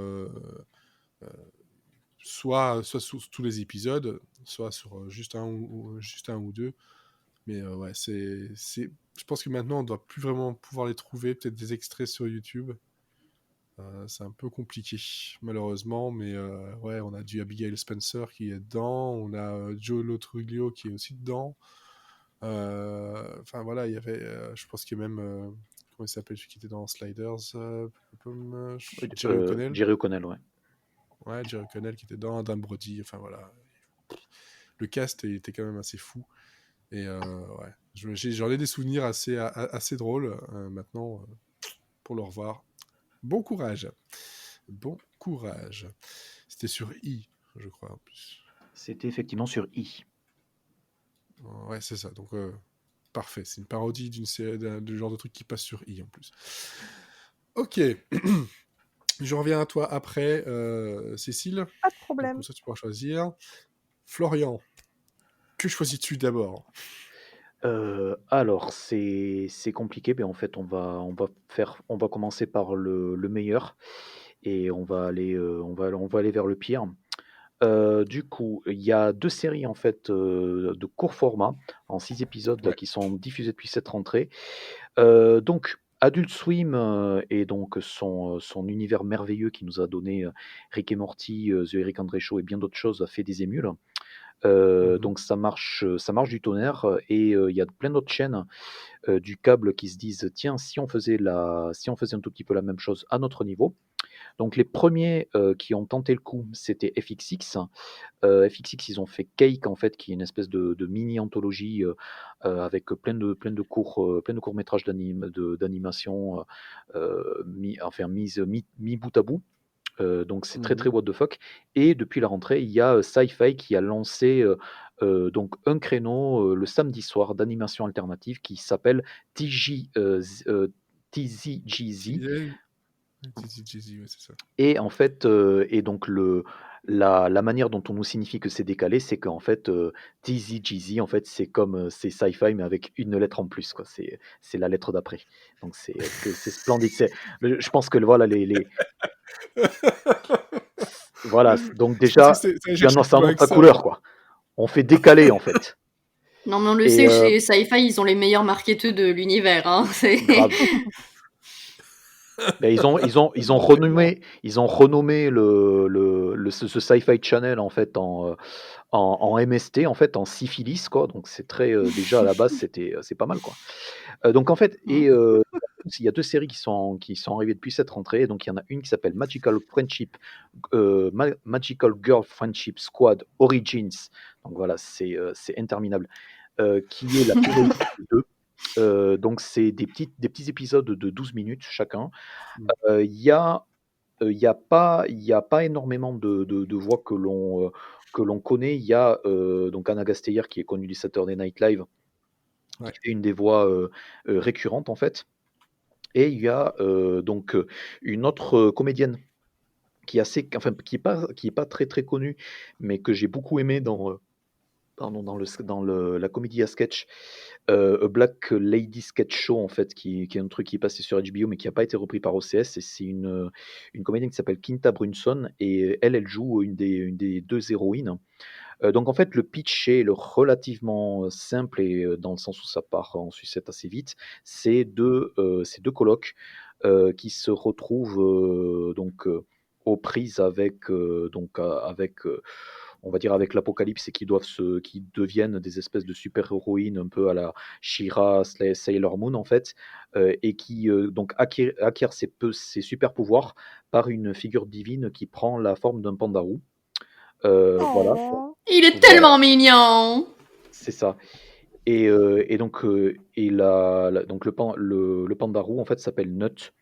soit sur tous les épisodes, soit sur juste un ou deux. Mais ouais, je pense que maintenant on doit plus vraiment pouvoir les trouver, peut-être des extraits sur YouTube. C'est un peu compliqué, malheureusement, mais ouais, on a du Abigail Spencer qui est dedans, on a Joe Lo Truglio qui est aussi dedans. Enfin voilà, il y avait, je pense qu'il y a même, comment il s'appelle, celui qui était dans Sliders, Jerry O'Connell. Jerry O'Connell, ouais. Ouais, Jerry O'Connell qui était dedans, Adam Brody, enfin voilà. Le cast il était quand même assez fou. Et ouais, j'en ai des souvenirs assez drôles maintenant pour le revoir. Bon courage. Bon courage. C'était sur I, je crois, en plus. C'était effectivement sur I. Ouais, c'est ça. Donc, parfait. C'est une parodie du genre de truc qui passe sur I, en plus. Ok. Je reviens à toi après, Cécile. Pas de problème. Comme ça, tu pourras choisir. Florian, que choisis-tu d'abord? Alors, c'est compliqué, mais en fait, on va commencer par le meilleur et on va aller vers le pire. Du coup, il y a 2 séries en fait de court format en 6 épisodes là, Ouais. qui sont diffusées depuis cette rentrée. Donc, Adult Swim et donc son univers merveilleux qui nous a donné Rick et Morty, The Eric Andre Show et bien d'autres choses a fait des émules. Donc ça marche du tonnerre et il y a plein d'autres chaînes du câble qui se disent tiens, si on faisait un tout petit peu la même chose à notre niveau. Donc les premiers qui ont tenté le coup, c'était FXX. FXX, ils ont fait Cake en fait, qui est une espèce de mini anthologie avec plein de courts-métrages d'animation mis bout à bout. Donc c'est très très what the fuck. Et depuis la rentrée, il y a Sci-Fi qui a lancé donc un créneau le samedi soir d'animation alternative qui s'appelle TZGZ. TZGZ, ouais, c'est ça. Et en fait, et donc la manière dont on nous signifie que c'est décalé, c'est qu'en fait, TZGZ, en fait, c'est Sci-Fi, mais avec une lettre en plus, quoi. C'est la lettre d'après. Donc c'est splendide. Je pense que voilà voilà. Donc déjà, tu annonces ta couleur, quoi. On fait décaler, en fait. Non, mais on le sait, chez Sci-Fi, ils ont les meilleurs marketeurs de l'univers. Hein. Grave. Ben, ils ont renommé ce Sci-Fi Channel en fait en MST, en fait en syphilis, quoi. Donc c'est très déjà à la base c'est pas mal, quoi. Donc en fait il y a 2 séries qui sont arrivées depuis cette rentrée. Donc il y en a une qui s'appelle Magical Girl Friendship Squad Origins. Donc voilà, c'est interminable. Qui est la période 2. Donc c'est des petits épisodes de 12 minutes chacun. Il y a pas énormément de voix que l'on connaît. Il y a donc Anna Gasteyer qui est connue du Saturday Night Live, Ouais. qui fait une des voix récurrentes en fait. Et il y a donc une autre comédienne qui est pas très très connue, mais que j'ai beaucoup aimé dans pardon, la comédie à sketch, A Black Lady Sketch Show, en fait, qui est un truc qui est passé sur HBO, mais qui n'a pas été repris par OCS. Et c'est une comédienne qui s'appelle Quinta Brunson, et elle joue une des deux héroïnes. Donc en fait, le pitch est relativement simple, et dans le sens où ça part en sucette assez vite. C'est deux colocs qui se retrouvent aux prises avec on va dire avec l'apocalypse, et qui deviennent des espèces de super-héroïnes un peu à la She-Ra, Sailor Moon en fait, et qui donc acquièrent ses super pouvoirs par une figure divine qui prend la forme d'un pandarou. Voilà. Oh. Il est Voilà. tellement mignon. C'est ça. Et donc le pandarou en fait s'appelle Nut.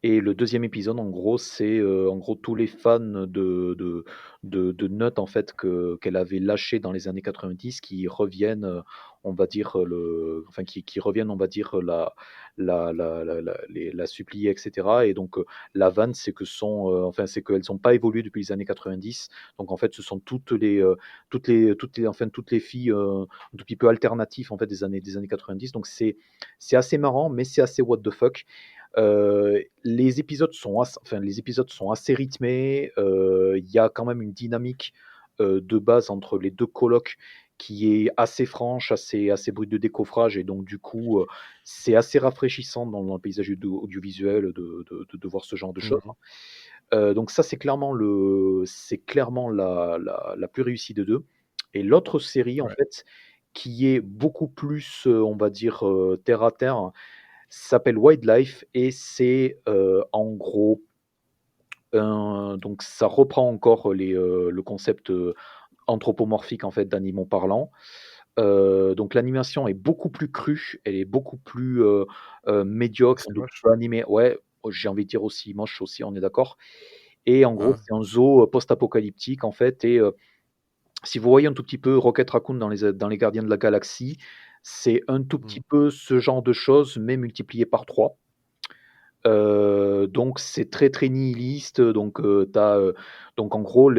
Et le deuxième épisode, en gros, c'est en gros tous les fans de Nut en fait qu'elle avait lâché dans les années 90, qui reviennent, on va dire qui reviennent, on va dire la supplier, etc. Et donc la vanne, c'est qu'elles n'ont pas évolué depuis les années 90. Donc en fait, ce sont toutes les filles un tout petit peu alternatives en fait des années 90. Donc c'est assez marrant, mais c'est assez what the fuck. Les épisodes sont assez rythmés. Il y a quand même une dynamique de base entre les deux colocs qui est assez franche, assez brute de décoffrage, et donc du coup, c'est assez rafraîchissant dans le paysage audiovisuel de voir ce genre de choses. Donc ça, c'est clairement la plus réussie des deux. Et l'autre série, en fait, qui est beaucoup plus, on va dire, terre à terre, s'appelle Wildlife, et c'est en gros donc ça reprend encore le concept anthropomorphique en fait d'animaux parlants. Donc l'animation est beaucoup plus crue, elle est beaucoup plus médiocre, C'est un peu moche. plus animée. Ouais, j'ai envie de dire aussi moche aussi, on est d'accord. Et en gros, Ah. c'est un zoo post-apocalyptique en fait. Et si vous voyez un tout petit peu Rocket Raccoon dans les Gardiens de la Galaxie, c'est un tout petit peu ce genre de choses, mais multiplié par 3. Donc c'est très, très nihiliste. Donc donc en gros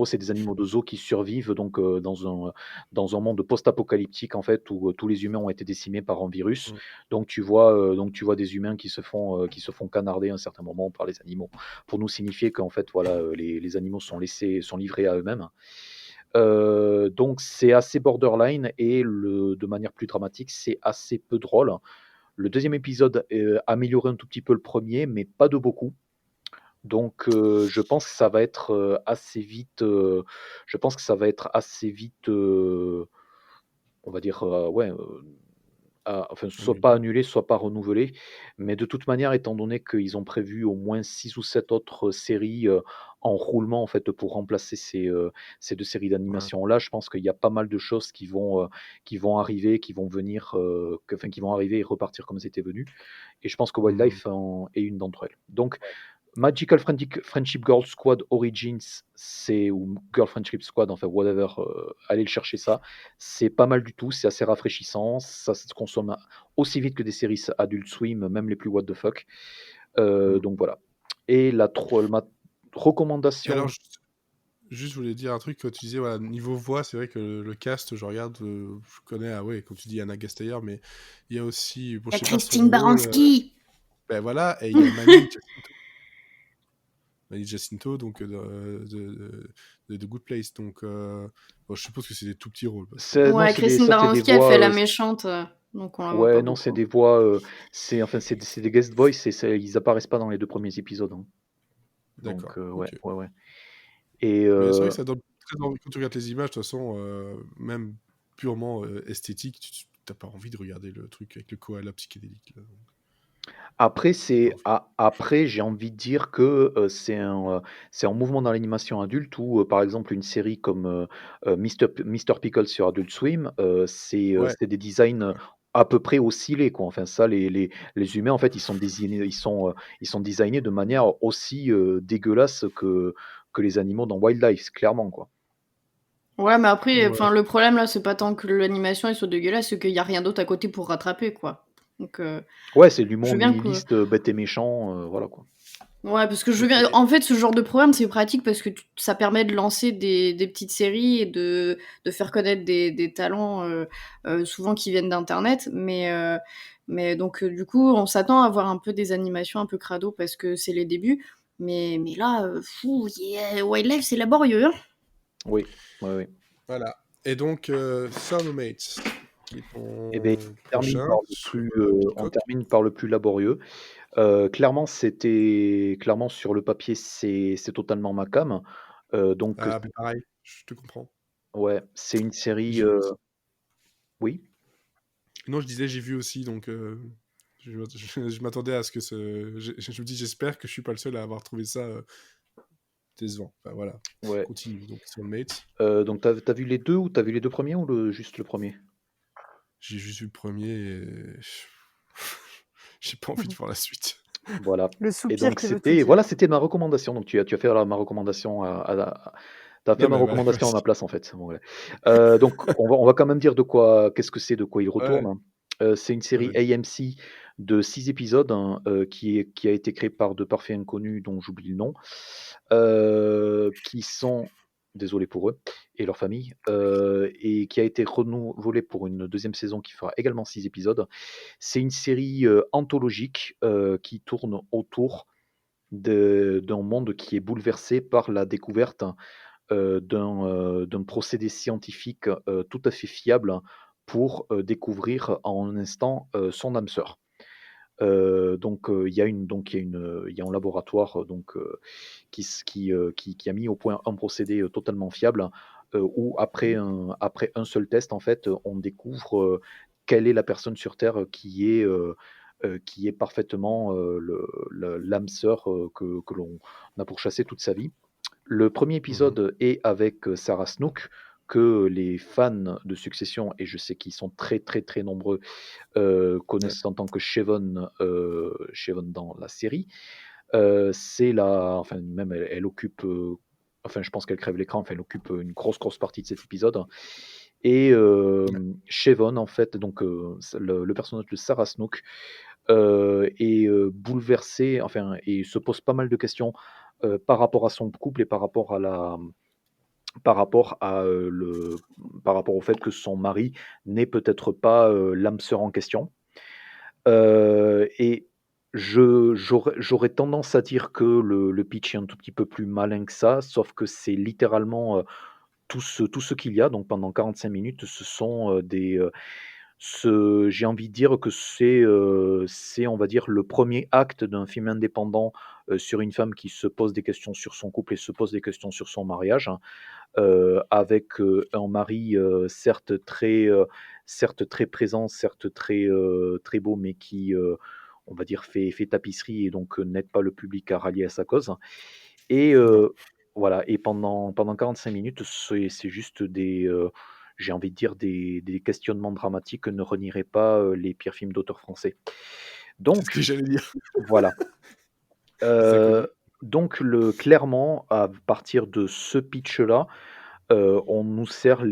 c'est des animaux de zoo qui survivent dans un monde post-apocalyptique en fait, où tous les humains ont été décimés par un virus. Donc tu vois des humains qui se font canarder à un certain moment par les animaux, pour nous signifier qu'en fait voilà, les animaux sont livrés à eux-mêmes. Donc c'est assez borderline, et de manière plus dramatique, c'est assez peu drôle. Le deuxième épisode améliorait un tout petit peu le premier, mais pas de beaucoup. Donc je pense que ça va être assez vite. Je pense que ça va être assez vite. On va dire soit pas annulé, soit pas renouvelé. Mais de toute manière, étant donné qu'ils ont prévu au moins 6 ou 7 autres séries en roulement en fait, pour remplacer ces deux séries d'animation-là, je pense qu'il y a pas mal de choses qui vont arriver, qui vont venir, qui vont arriver et repartir comme c'était venu. Et je pense que Wildlife est une d'entre elles. Donc, Magical Friendship Girl Squad Origins, ou Girl Friendship Squad, enfin whatever, allez le chercher ça. C'est pas mal du tout, c'est assez rafraîchissant, ça se consomme aussi vite que des séries Adult Swim, même les plus what the fuck. Donc voilà. Et ma recommandation. Et alors, juste, je voulais dire un truc, quand tu disais, voilà, niveau voix, c'est vrai que le cast, je regarde, je connais, comme tu dis, Anna Gasteyer, mais il y a aussi, il y a Christine Baranski. Ben voilà, et il y a Manny Jacinto, donc de The Good Place. Donc, je suppose que c'est des tout petits rôles. Ouais, Christine Baranski, elle fait la méchante. Donc on la voit pas beaucoup. C'est des voix, c'est des guest voice, ils apparaissent pas dans les 2 premiers épisodes. Hein. D'accord. Donc, okay. ouais. Et mais c'est vrai que ça donne très envie, quand tu regardes les images, de toute façon, même purement esthétique, tu n'as pas envie de regarder le truc avec le koala psychédélique. Là. Après, j'ai envie de dire que c'est un mouvement dans l'animation adulte où, par exemple, une série comme Mr. Pickles sur Adult Swim, c'est des designs à peu près oscillés, quoi. Enfin, ça, les humains, en fait, ils sont designés de manière aussi dégueulasse que les animaux dans Wildlife, clairement, quoi. Ouais, mais après, le problème là, c'est pas tant que l'animation elle soit dégueulasse, c'est qu'il y a rien d'autre à côté pour rattraper, quoi. Donc, ouais, c'est l'humour nihiliste, bête et méchant, voilà quoi. Ouais, parce que en fait, ce genre de programme, c'est pratique parce que ça permet de lancer des petites séries et de faire connaître des talents, souvent qui viennent d'internet. Mais donc, du coup, on s'attend à voir un peu des animations un peu crado parce que c'est les débuts. Mais là, Wildlife, c'est laborieux, hein. Oui, oui. Voilà. Et donc, Soulmates, qui est Eh bien, ton prochain sur on Peacock. termine par le plus laborieux. Clairement, clairement sur le papier, c'est totalement ma came. Donc, Ah, mais pareil, je te comprends. ouais, c'est une série. J'ai vu aussi. Oui. Non, je disais, j'ai vu aussi, donc je m'attendais à ce que je me dis, j'espère que je suis pas le seul à avoir trouvé ça décevant. Enfin, voilà. Ouais. Continue, donc Soulmates. Donc, t'as vu les deux ou t'as vu les deux premiers ou juste le premier? J'ai juste vu le premier et j'ai pas envie de voir la suite. Voilà. Le Et soupir donc qui veut tout dire. voilà, c'était ma recommandation. Donc tu as fait ma recommandation t'as fait Non, ma mais voilà, recommandation à vas-y. ma place en fait. Bon, voilà. Donc on va quand même dire qu'est-ce que c'est, de quoi il retourne. Ouais, C'est une série vas-y. AMC de 6 épisodes, hein, qui a été créée par de parfaits inconnus dont j'oublie le nom, qui sont, désolé pour eux et leur famille, et qui a été renouvelée pour une deuxième saison qui fera également 6 épisodes. C'est une série anthologique qui tourne autour d'un monde qui est bouleversé par la découverte d'un procédé scientifique tout à fait fiable pour découvrir en un instant son âme sœur. Il y a un laboratoire qui a mis au point un procédé totalement fiable, où après un seul test, en fait, on découvre quelle est la personne sur Terre qui est parfaitement l'âme sœur que l'on a pourchassé toute sa vie. Le premier Mhm. épisode est avec Sarah Snook, que les fans de Succession, et je sais qu'ils sont très très très nombreux, Ouais. connaissent en tant que Chevon dans la série. Enfin même elle occupe, enfin je pense qu'elle crève l'écran, enfin elle occupe une grosse partie de cet épisode. Et Chevon en fait, donc le personnage de Sarah Snook est bouleversé, enfin, et se pose pas mal de questions par rapport à son couple et par rapport à par rapport au fait que son mari n'est peut-être pas l'âme sœur en question. Et j'aurais tendance à dire que le pitch est un tout petit peu plus malin que ça, sauf que c'est littéralement tout ce qu'il y a. Donc pendant 45 minutes, ce sont j'ai envie de dire que c'est, on va dire, le premier acte d'un film indépendant sur une femme qui se pose des questions sur son couple et se pose des questions sur son mariage, hein, avec un mari certes très présent, certes très beau, mais qui, on va dire, fait tapisserie et donc n'aide pas le public à rallier à sa cause. Et Non. voilà, et pendant 45 minutes, c'est juste j'ai envie de dire des questionnements dramatiques que ne renieraient pas les pires films d'auteurs français. C'est ce que Donc j'allais dire. voilà. C'est à côté. Donc clairement, à partir de ce pitch-là, on nous sert on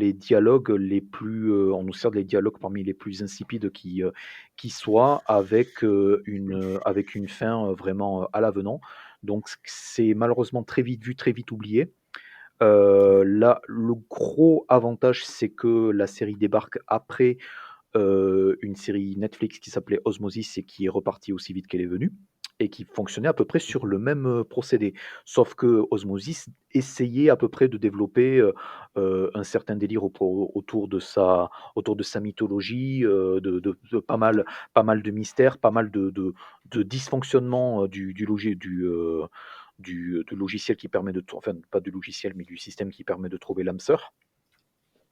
nous sert les dialogues parmi les plus insipides qui soient, avec une fin vraiment à l'avenant. Donc c'est malheureusement très vite vu, très vite oublié. Là, le gros avantage, c'est que la série débarque après une série Netflix qui s'appelait Osmosis et qui est repartie aussi vite qu'elle est venue et qui fonctionnait à peu près sur le même procédé. Sauf que Osmosis essayait à peu près de développer un certain délire autour de sa mythologie, pas mal de mystères, pas mal de dysfonctionnements du logiciel qui permet enfin pas du logiciel, mais du système qui permet de trouver l'âme sœur.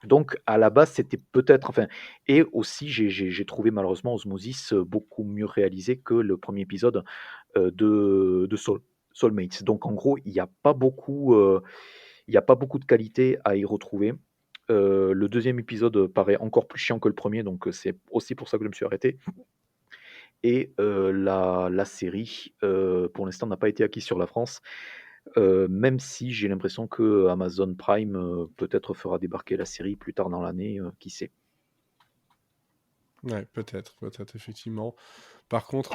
Donc à la base, c'était peut-être, enfin, et aussi j'ai trouvé malheureusement Osmosis beaucoup mieux réalisé que le premier épisode de Soulmates. Donc en gros, il y a pas beaucoup de qualité à y retrouver. Le deuxième épisode paraît encore plus chiant que le premier, donc c'est aussi pour ça que je me suis arrêté. Et la série, pour l'instant, n'a pas été acquise sur la France, même si j'ai l'impression que Amazon Prime peut-être fera débarquer la série plus tard dans l'année, qui sait. Ouais, peut-être, effectivement. Par contre,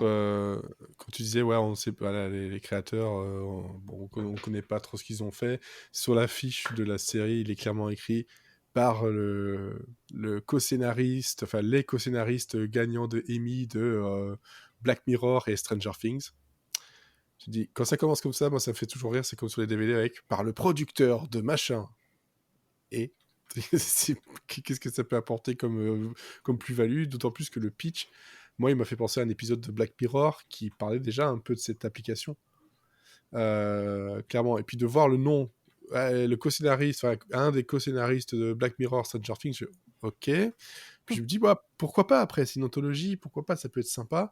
quand tu disais, ouais, on sait pas, là, les créateurs, on connaît pas trop ce qu'ils ont fait. Sur la fiche de la série, il est clairement écrit par le co-scénariste, enfin les co-scénaristes gagnants de Emmy de Black Mirror et Stranger Things. Tu dis, quand ça commence comme ça, moi ça me fait toujours rire, c'est comme sur les DVD avec par le producteur de machin. Et qu'est-ce que ça peut apporter comme plus-value, d'autant plus que le pitch, moi, il m'a fait penser à un épisode de Black Mirror qui parlait déjà un peu de cette application, clairement. Et puis de voir le nom, le co-scénariste, enfin, un des co-scénaristes de Black Mirror, Stranger Things, ok. Puis je me dis, bah, pourquoi pas après, c'est une anthologie, pourquoi pas, ça peut être sympa.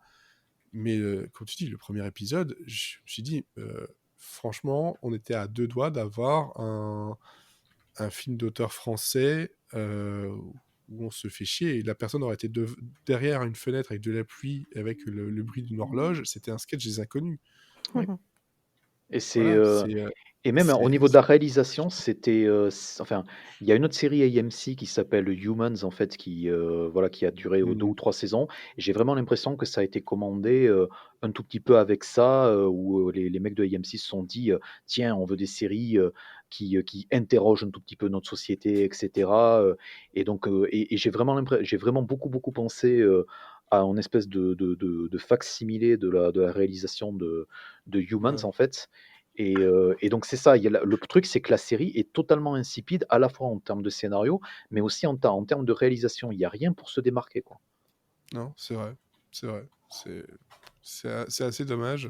Mais comme tu dis, le premier épisode, je me suis dit, franchement, on était à 2 doigts d'avoir un film d'auteur français où on se fait chier et la personne aurait été derrière une fenêtre avec de la pluie, avec le bruit d'une horloge. C'était un sketch des Inconnus. Oui. Et c'est Voilà, et même au niveau de la réalisation, c'était enfin, il y a une autre série AMC qui s'appelle Humans en fait, qui voilà, qui a duré 2 ou 3 saisons. Et j'ai vraiment l'impression que ça a été commandé un tout petit peu avec ça, où les mecs de AMC se sont dit tiens, on veut des séries qui interrogent un tout petit peu notre société, etc. Et donc, et j'ai vraiment beaucoup pensé à une espèce de facsimilé de la réalisation de Humans ouais. en fait. Et donc c'est ça, le truc c'est que la série est totalement insipide, à la fois en termes de scénario, mais aussi en termes de réalisation. Il n'y a rien pour se démarquer, quoi. Non, c'est vrai. C'est assez dommage.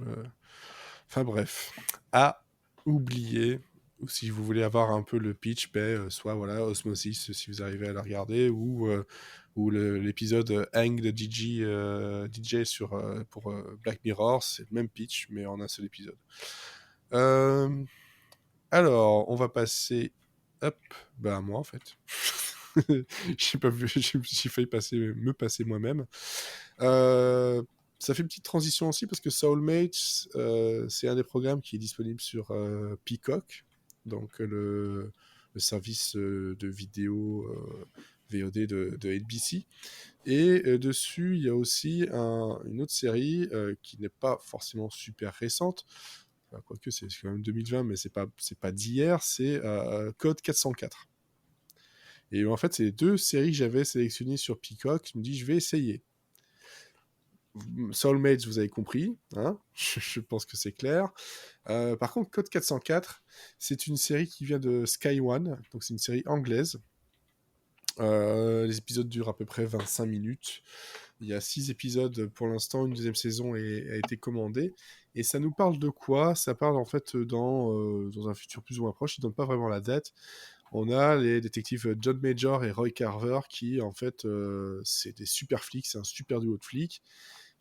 Enfin bref, à oublier. Ou si vous voulez avoir un peu le pitch, soit voilà, Osmosis, si vous arrivez à la regarder, ou l'épisode Hang de DJ pour Black Mirror, c'est le même pitch, mais en un seul épisode. Alors, on va passer... Hop, bah à moi en fait. J'ai pas vu, j'ai failli me passer moi-même. Ça fait une petite transition aussi parce que Soulmates, c'est un des programmes qui est disponible sur Peacock, donc le service de vidéo VOD de NBC. Et dessus, il y a aussi une autre série qui n'est pas forcément super récente. Enfin, quoique c'est quand même 2020, mais c'est pas d'hier, c'est Code 404. Et en fait, c'est les 2 séries que j'avais sélectionnées sur Peacock. Je me dis, je vais essayer. Soulmates, vous avez compris, hein. Je pense que c'est clair. Par contre, Code 404, c'est une série qui vient de Sky One, donc c'est une série anglaise. Les épisodes durent à peu près 25 minutes. Il y a 6 épisodes pour l'instant, une deuxième saison a été commandée. Et ça nous parle de quoi? Ça parle en fait dans un futur plus ou moins proche, ils ne donnent pas vraiment la date. On a les détectives John Major et Roy Carver qui, en fait, c'est des super flics, c'est un super duo de flics.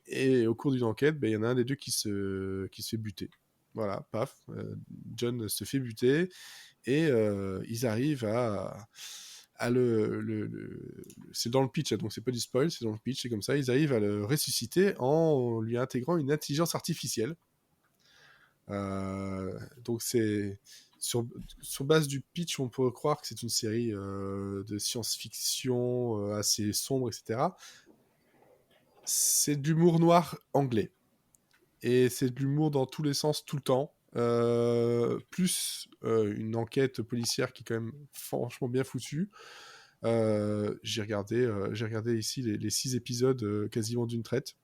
Et au cours d'une enquête, il y en a un des deux qui se fait buter. Voilà, paf, John se fait buter et ils arrivent c'est dans le pitch, donc c'est pas du spoil, c'est dans le pitch, c'est comme ça, ils arrivent à le ressusciter en lui intégrant une intelligence artificielle. Donc c'est sur base du pitch, on peut croire que c'est une série de science-fiction assez sombre, etc. C'est de l'humour noir anglais. Et c'est de l'humour dans tous les sens, tout le temps. Plus une enquête policière qui est quand même franchement bien foutue. J'ai regardé ici les 6 épisodes quasiment d'une traite.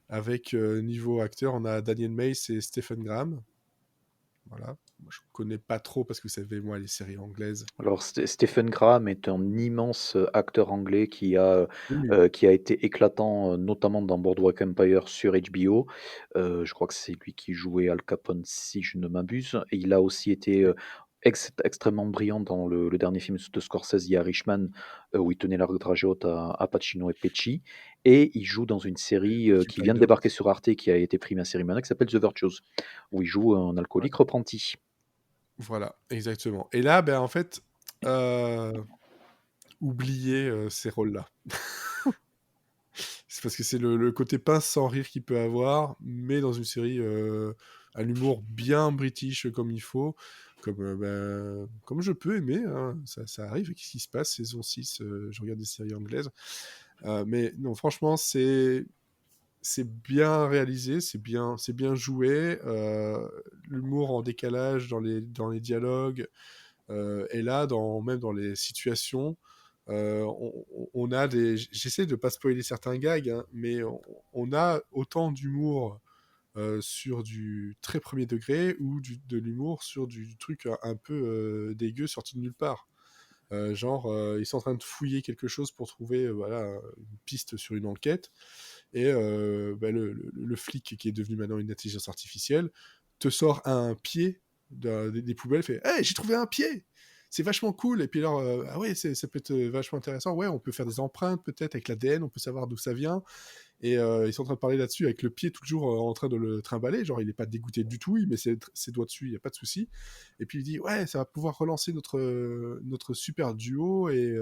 Avec niveau acteur, on a Daniel Mace et Stephen Graham. Voilà. Moi, je connais pas trop parce que vous savez, moi, les séries anglaises. Alors, Stephen Graham est un immense acteur anglais qui a été éclatant, notamment dans Boardwalk Empire sur HBO. Je crois que c'est lui qui jouait Al Capone, si je ne m'abuse. Et il a aussi été extrêmement brillant dans le dernier film de Scorsese, Irishman, où il tenait la dragée haute à Pacino et Pesci. Et il joue dans une série qui vient de débarquer sur Arte, qui a été primée à série maintenant, qui s'appelle The Virtues, où il joue un alcoolique repenti. Voilà, exactement. Et là, en fait, oubliez ces rôles-là. C'est parce que c'est le côté pince sans rire qu'il peut avoir, mais dans une série à l'humour bien british comme il faut, comme je peux aimer, hein. Ça arrive. Qu'est-ce qui se passe? Saison 6, je regarde des séries anglaises. Mais non, franchement, c'est bien réalisé, c'est bien joué. L'humour en décalage dans les dialogues est là, même dans les situations. On a des... J'essaie de pas spoiler certains gags, hein, mais on a autant d'humour sur du très premier degré ou de l'humour sur du truc un peu dégueu sorti de nulle part. Genre, ils sont en train de fouiller quelque chose pour trouver voilà, une piste sur une enquête. Et le flic, qui est devenu maintenant une intelligence artificielle, te sort un pied des poubelles, fait « Hey, j'ai trouvé un pied !» C'est vachement cool. Et puis alors, ah ouais, ça peut être vachement intéressant. Ouais, on peut faire des empreintes peut-être avec l'ADN, on peut savoir d'où ça vient. Et ils sont en train de parler là-dessus avec le pied toujours en train de le trimballer. Genre, il n'est pas dégoûté du tout, il met ses doigts dessus, il n'y a pas de souci. Et puis il dit, ouais, ça va pouvoir relancer notre super duo et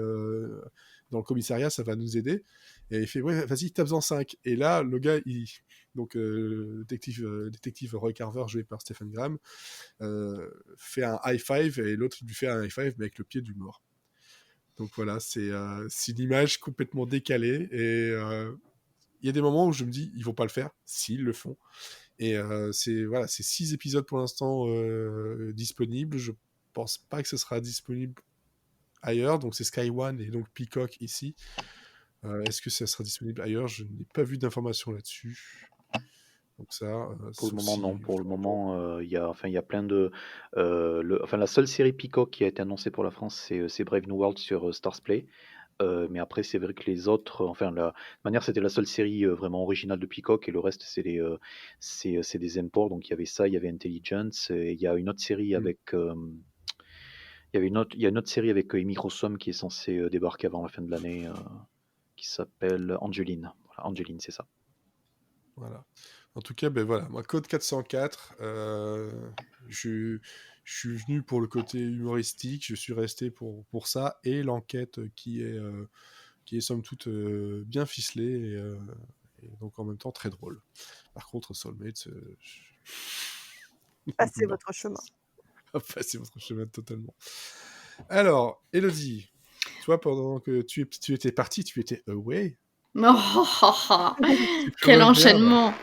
dans le commissariat, ça va nous aider. Et il fait, ouais, vas-y, tape-en 5. Et là, le gars, donc détective Roy Carver, joué par Stephen Graham, fait un high five et l'autre, il lui fait un high five, mais avec le pied du mort. Donc voilà, c'est une image complètement décalée et il y a des moments où je me dis, ils vont pas le faire. S'ils le font. Et c'est 6 épisodes pour l'instant disponibles. Je pense pas que ce sera disponible ailleurs. Donc c'est Sky One et donc Peacock ici. Est-ce que ça sera disponible ailleurs? Je n'ai pas vu d'informations là-dessus. Donc ça. Pour le moment, non. Pour le moment, il y a plein de. La seule série Peacock qui a été annoncée pour la France, c'est Brave New World sur Stars Play. Mais après, c'est vrai que les autres, de manière, c'était la seule série vraiment originale de Peacock, et le reste, c'est des imports. Donc il y avait ça, il y avait Intelligence, et il y a une autre série avec. Il y a une autre série avec Amy Rossum qui est censée débarquer avant la fin de l'année, qui s'appelle Angeline. Voilà, Angeline, c'est ça. Voilà. En tout cas, ben voilà, moi, Code 404, je suis venu pour le côté humoristique, je suis resté pour ça, et l'enquête qui est somme toute bien ficelée, et donc en même temps très drôle. Par contre, Soulmates... Passez votre chemin. Passez votre chemin totalement. Alors, Elodie, toi, pendant que tu étais partie, tu étais away. Quel enchaînement.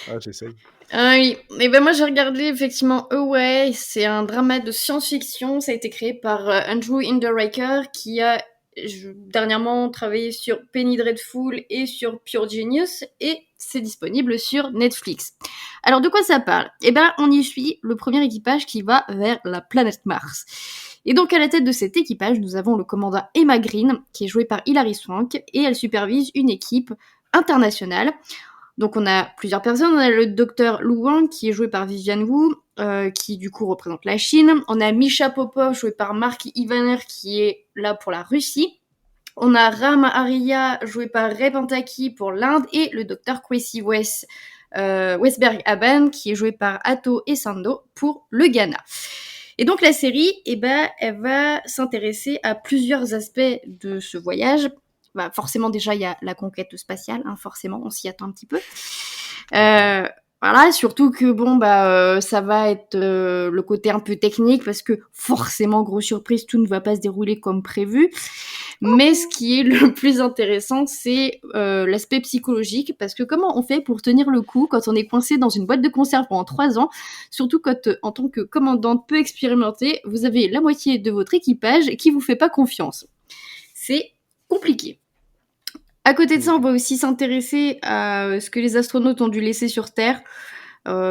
Ah, j'essaye. Oui, et ben moi j'ai regardé effectivement Away, c'est un drama de science-fiction, ça a été créé par Andrew Hinderaker qui a dernièrement travaillé sur Penny Dreadful et sur Pure Genius, et c'est disponible sur Netflix. Alors de quoi ça parle? Eh ben on y suit le premier équipage qui va vers la planète Mars. Et donc à la tête de cet équipage, nous avons le commandant Emma Green, qui est jouée par Hilary Swank, et elle supervise une équipe internationale. Donc on a plusieurs personnes, on a le docteur Lu Wang qui est joué par Vivian Wu, qui du coup représente la Chine. On a Misha Popov joué par Mark Ivaner qui est là pour la Russie. On a Ram Arya joué par Ray Pantaki pour l'Inde et le docteur Kwesi Westberg Aban qui est joué par Atto Esando pour le Ghana. Et donc la série, elle va s'intéresser à plusieurs aspects de ce voyage. Bah, forcément, déjà, il y a la conquête spatiale, hein, forcément, on s'y attend un petit peu. Voilà, surtout que, ça va être le côté un peu technique, parce que forcément, grosse surprise, tout ne va pas se dérouler comme prévu. Mais ce qui est le plus intéressant, c'est l'aspect psychologique, parce que comment on fait pour tenir le coup quand on est coincé dans une boîte de conserve pendant 3 ans, surtout quand, en tant que commandante peu expérimentée, vous avez la moitié de votre équipage qui vous fait pas confiance. C'est compliqué. À côté de ça, on va aussi s'intéresser à ce que les astronautes ont dû laisser sur Terre,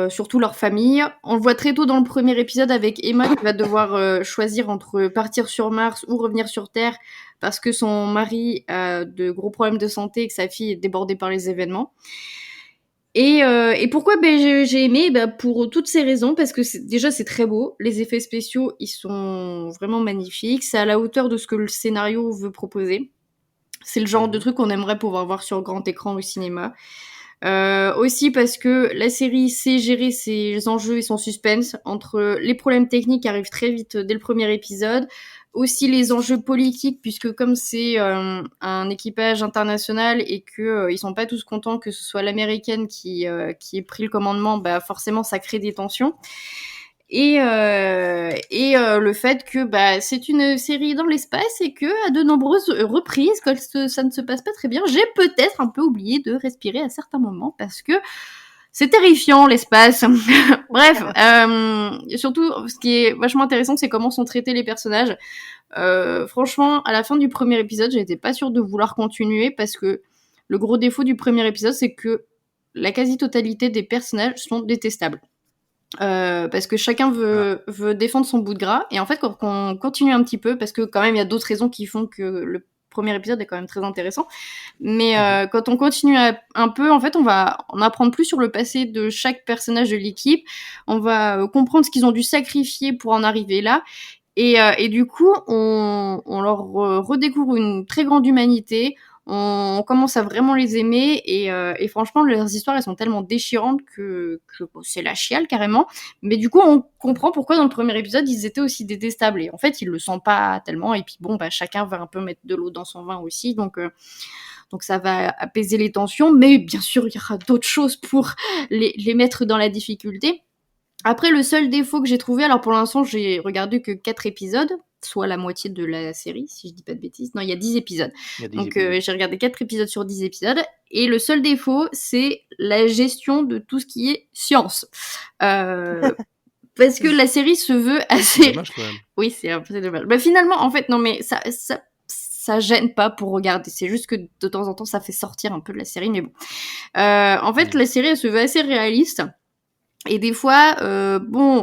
surtout leur famille. On le voit très tôt dans le premier épisode avec Emma qui va devoir choisir entre partir sur Mars ou revenir sur Terre parce que son mari a de gros problèmes de santé et que sa fille est débordée par les événements. Et pourquoi j'ai aimé? Pour toutes ces raisons, parce que déjà c'est très beau, les effets spéciaux ils sont vraiment magnifiques, c'est à la hauteur de ce que le scénario veut proposer. C'est le genre de truc qu'on aimerait pouvoir voir sur grand écran au cinéma. Aussi parce que la série sait gérer ses enjeux et son suspense entre les problèmes techniques qui arrivent très vite dès le premier épisode, aussi les enjeux politiques puisque comme c'est un équipage international et que ils sont pas tous contents que ce soit l'américaine qui ait pris le commandement, forcément ça crée des tensions. le fait que c'est une série dans l'espace et que à de nombreuses reprises, quand ça ne se passe pas très bien, j'ai peut-être un peu oublié de respirer à certains moments parce que c'est terrifiant l'espace. Bref, surtout ce qui est vachement intéressant, c'est comment sont traités les personnages. Franchement, à la fin du premier épisode, j'étais pas sûre de vouloir continuer parce que le gros défaut du premier épisode, c'est que la quasi-totalité des personnages sont détestables. Parce que chacun veut défendre son bout de gras. Et en fait, quand on continue un petit peu, parce que quand même, il y a d'autres raisons qui font que le premier épisode est quand même très intéressant. Mais quand on continue un peu, en fait, on va en apprendre plus sur le passé de chaque personnage de l'équipe. On va comprendre ce qu'ils ont dû sacrifier pour en arriver là. Et du coup, on leur redécouvre une très grande humanité. On commence à vraiment les aimer et franchement, leurs histoires, elles sont tellement déchirantes que c'est la chiale carrément. Mais du coup, on comprend pourquoi dans le premier épisode, ils étaient aussi détestables. Et en fait, ils le sentent pas tellement. Et puis bon, chacun va un peu mettre de l'eau dans son vin aussi. Donc ça va apaiser les tensions. Mais bien sûr, il y aura d'autres choses pour les mettre dans la difficulté. Après, le seul défaut que j'ai trouvé, alors pour l'instant, j'ai regardé que 4 épisodes, soit la moitié de la série, si je dis pas de bêtises. Non, il y a 10 épisodes. Donc, j'ai regardé 4 épisodes sur 10 épisodes. Et le seul défaut, c'est la gestion de tout ce qui est science. Parce que la série se veut assez... C'est dommage quand même. Oui, c'est un peu dommage. Finalement, en fait, non, mais ça gêne pas pour regarder. C'est juste que de temps en temps, ça fait sortir un peu de la série, mais bon. En fait, la série, elle se veut assez réaliste. Et des fois,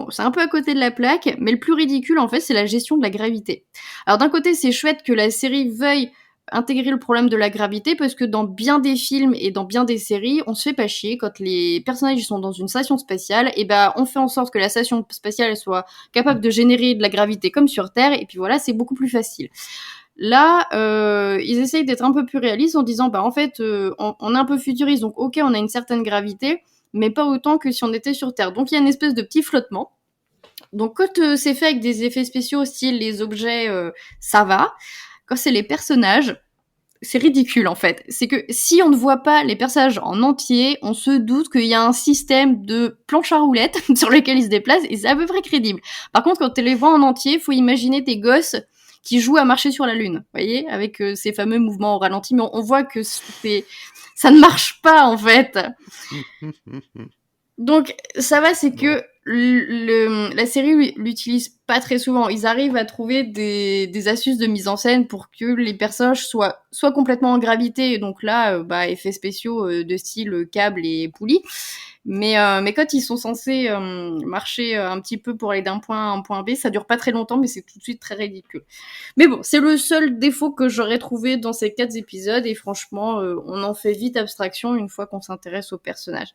c'est un peu à côté de la plaque, mais le plus ridicule, en fait, c'est la gestion de la gravité. Alors d'un côté, c'est chouette que la série veuille intégrer le problème de la gravité, parce que dans bien des films et dans bien des séries, on se fait pas chier quand les personnages sont dans une station spatiale, et on fait en sorte que la station spatiale soit capable de générer de la gravité comme sur Terre, et puis voilà, c'est beaucoup plus facile. Là, ils essayent d'être un peu plus réalistes en disant, en fait, on est un peu futuriste, donc ok, on a une certaine gravité, mais pas autant que si on était sur Terre. Donc il y a une espèce de petit flottement. Donc quand c'est fait avec des effets spéciaux, style les objets, ça va. Quand c'est les personnages, c'est ridicule en fait. C'est que si on ne voit pas les personnages en entier, on se doute qu'il y a un système de planche à roulettes sur lequel ils se déplacent et c'est à peu près crédible. Par contre, quand tu les vois en entier, faut imaginer des gosses qui jouent à marcher sur la Lune, vous voyez, avec ces fameux mouvements au ralenti, mais on voit que ça ne marche pas en fait. Donc ça va, c'est que la série l'utilise pas très souvent. Ils arrivent à trouver des astuces de mise en scène pour que les personnages soient complètement en gravité. Et donc là, effets spéciaux de style câble et poulie. Mais quand ils sont censés marcher un petit peu pour aller d'un point à un point B, ça dure pas très longtemps, mais c'est tout de suite très ridicule. Mais bon, c'est le seul défaut que j'aurais trouvé dans ces 4 épisodes, et franchement, on en fait vite abstraction une fois qu'on s'intéresse aux personnages.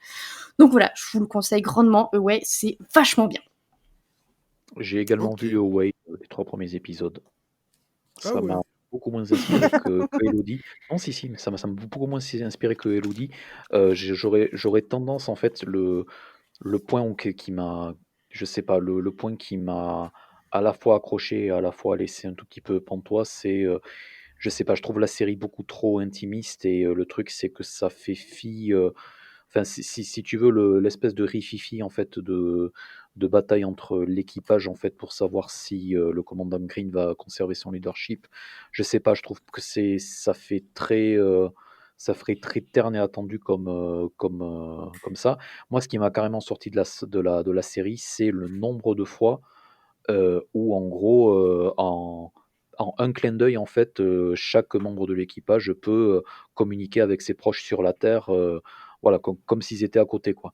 Donc voilà, je vous le conseille grandement. Away, c'est vachement bien. J'ai également vu Away, les 3 premiers épisodes. Ça m'a beaucoup moins inspiré que Elodie. Non, si, mais ça m'a beaucoup moins inspiré que Elodie. J'aurais tendance, en fait, le point qui m'a, je sais pas, le point qui m'a à la fois accroché et à la fois laissé un tout petit peu pantois, c'est, je sais pas, je trouve la série beaucoup trop intimiste et le truc, c'est que ça fait fi, enfin, si tu veux, l'espèce de rififi, en fait, de bataille entre l'équipage, en fait, pour savoir si le commandant Green va conserver son leadership. Je sais pas, je trouve que ça fait très terne et attendu comme ça. Moi, ce qui m'a carrément sorti de la série, c'est le nombre de fois où, en gros, en un clin d'œil, en fait, chaque membre de l'équipage peut communiquer avec ses proches sur la Terre, voilà, comme s'ils étaient à côté, quoi.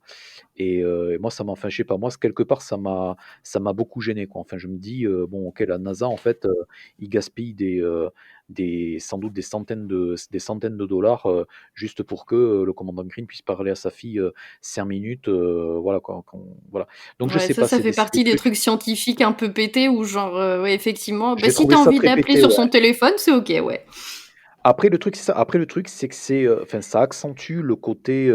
Et moi, enfin, je sais pas, moi, quelque part, ça m'a beaucoup gêné, quoi. Enfin, je me dis, bon, ok, la NASA, en fait, ils gaspillent sans doute des centaines de dollars juste pour que le commandant Green puisse parler à sa fille 5 minutes, voilà, quoi. Voilà. Donc, je sais pas. Ça fait partie des trucs scientifiques un peu pétés où, genre, effectivement, si trouvé t'as ça envie très d'appeler pété, sur ouais. son téléphone, c'est ok, ouais. Après le truc, c'est ça. Après le truc, c'est que enfin, ça accentue le côté,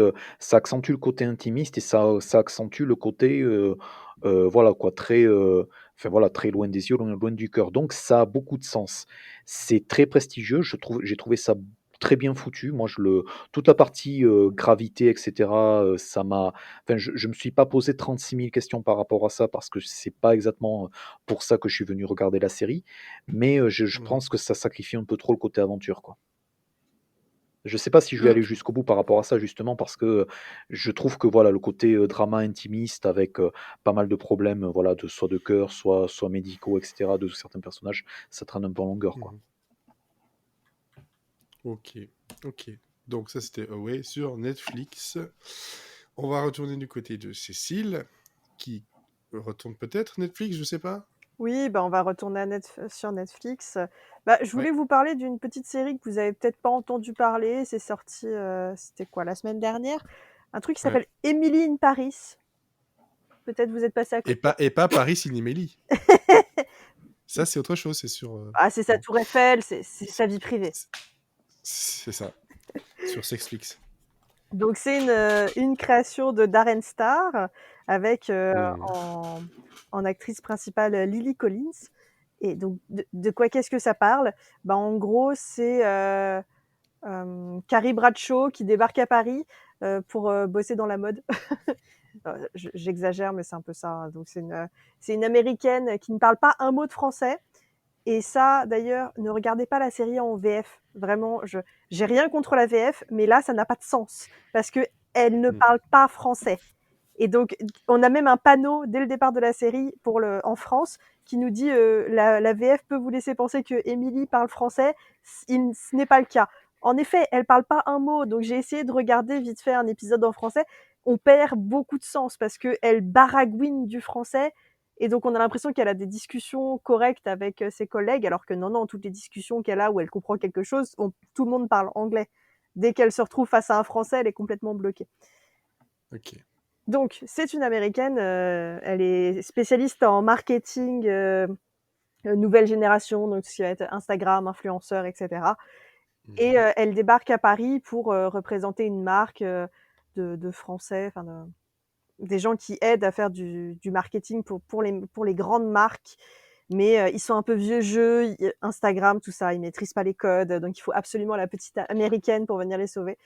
intimiste et ça accentue le côté, voilà quoi, très, enfin voilà, très loin des yeux, loin du cœur. Donc ça a beaucoup de sens. C'est très prestigieux, j'ai trouvé ça très bien foutu. Moi, toute la partie gravité, etc., ça m'a. Enfin, je me suis pas posé 36 000 questions par rapport à ça parce que c'est pas exactement pour ça que je suis venu regarder la série. Mais je pense que ça sacrifie un peu trop le côté aventure, quoi. Je sais pas si je vais aller jusqu'au bout par rapport à ça, justement, parce que je trouve que voilà, le côté drama intimiste avec pas mal de problèmes, voilà, soit de cœur, soit médicaux, etc., de certains personnages, ça traîne un peu en longueur, quoi. Ok, ok. Donc ça c'était Away sur Netflix. On va retourner du côté de Cécile, qui retourne peut-être Netflix, je sais pas. Oui, on va retourner sur Netflix. Je voulais Ouais. vous parler d'une petite série que vous avez peut-être pas entendu parler. C'est sorti, c'était quoi, la semaine dernière? Un truc qui Ouais. s'appelle Emily in Paris. Peut-être vous êtes passé à côté. Et pas Paris in Emily. Ça c'est autre chose, c'est sur. Ah, c'est sa Bon. tour Eiffel, c'est sa vie privée. C'est ça. Sur Sexflix. Donc c'est une création de Darren Star avec en actrice principale Lily Collins. Et donc de quoi qu'est-ce que ça parle? En gros c'est Carrie Bradshaw qui débarque à Paris pour bosser dans la mode. J'exagère mais c'est un peu ça, hein. Donc c'est une américaine qui ne parle pas un mot de français. Et ça, d'ailleurs, ne regardez pas la série en VF. Vraiment, j'ai rien contre la VF, mais là, ça n'a pas de sens parce que elle ne parle pas français. Et donc, on a même un panneau dès le départ de la série en France qui nous dit la VF peut vous laisser penser que Emily parle français. Ce n'est pas le cas. En effet, elle parle pas un mot. Donc, j'ai essayé de regarder vite fait un épisode en français. On perd beaucoup de sens parce que elle baragouine du français. Et donc, on a l'impression qu'elle a des discussions correctes avec ses collègues, alors que non, toutes les discussions qu'elle a où elle comprend quelque chose, tout le monde parle anglais. Dès qu'elle se retrouve face à un Français, elle est complètement bloquée. Ok. Donc, c'est une Américaine, elle est spécialiste en marketing nouvelle génération, donc ce qui va être Instagram, influenceur, etc. Et elle débarque à Paris pour représenter une marque de Français, des gens qui aident à faire du marketing pour les grandes marques, mais ils sont un peu vieux jeu, Instagram, tout ça, ils maîtrisent pas les codes, donc il faut absolument la petite américaine pour venir les sauver.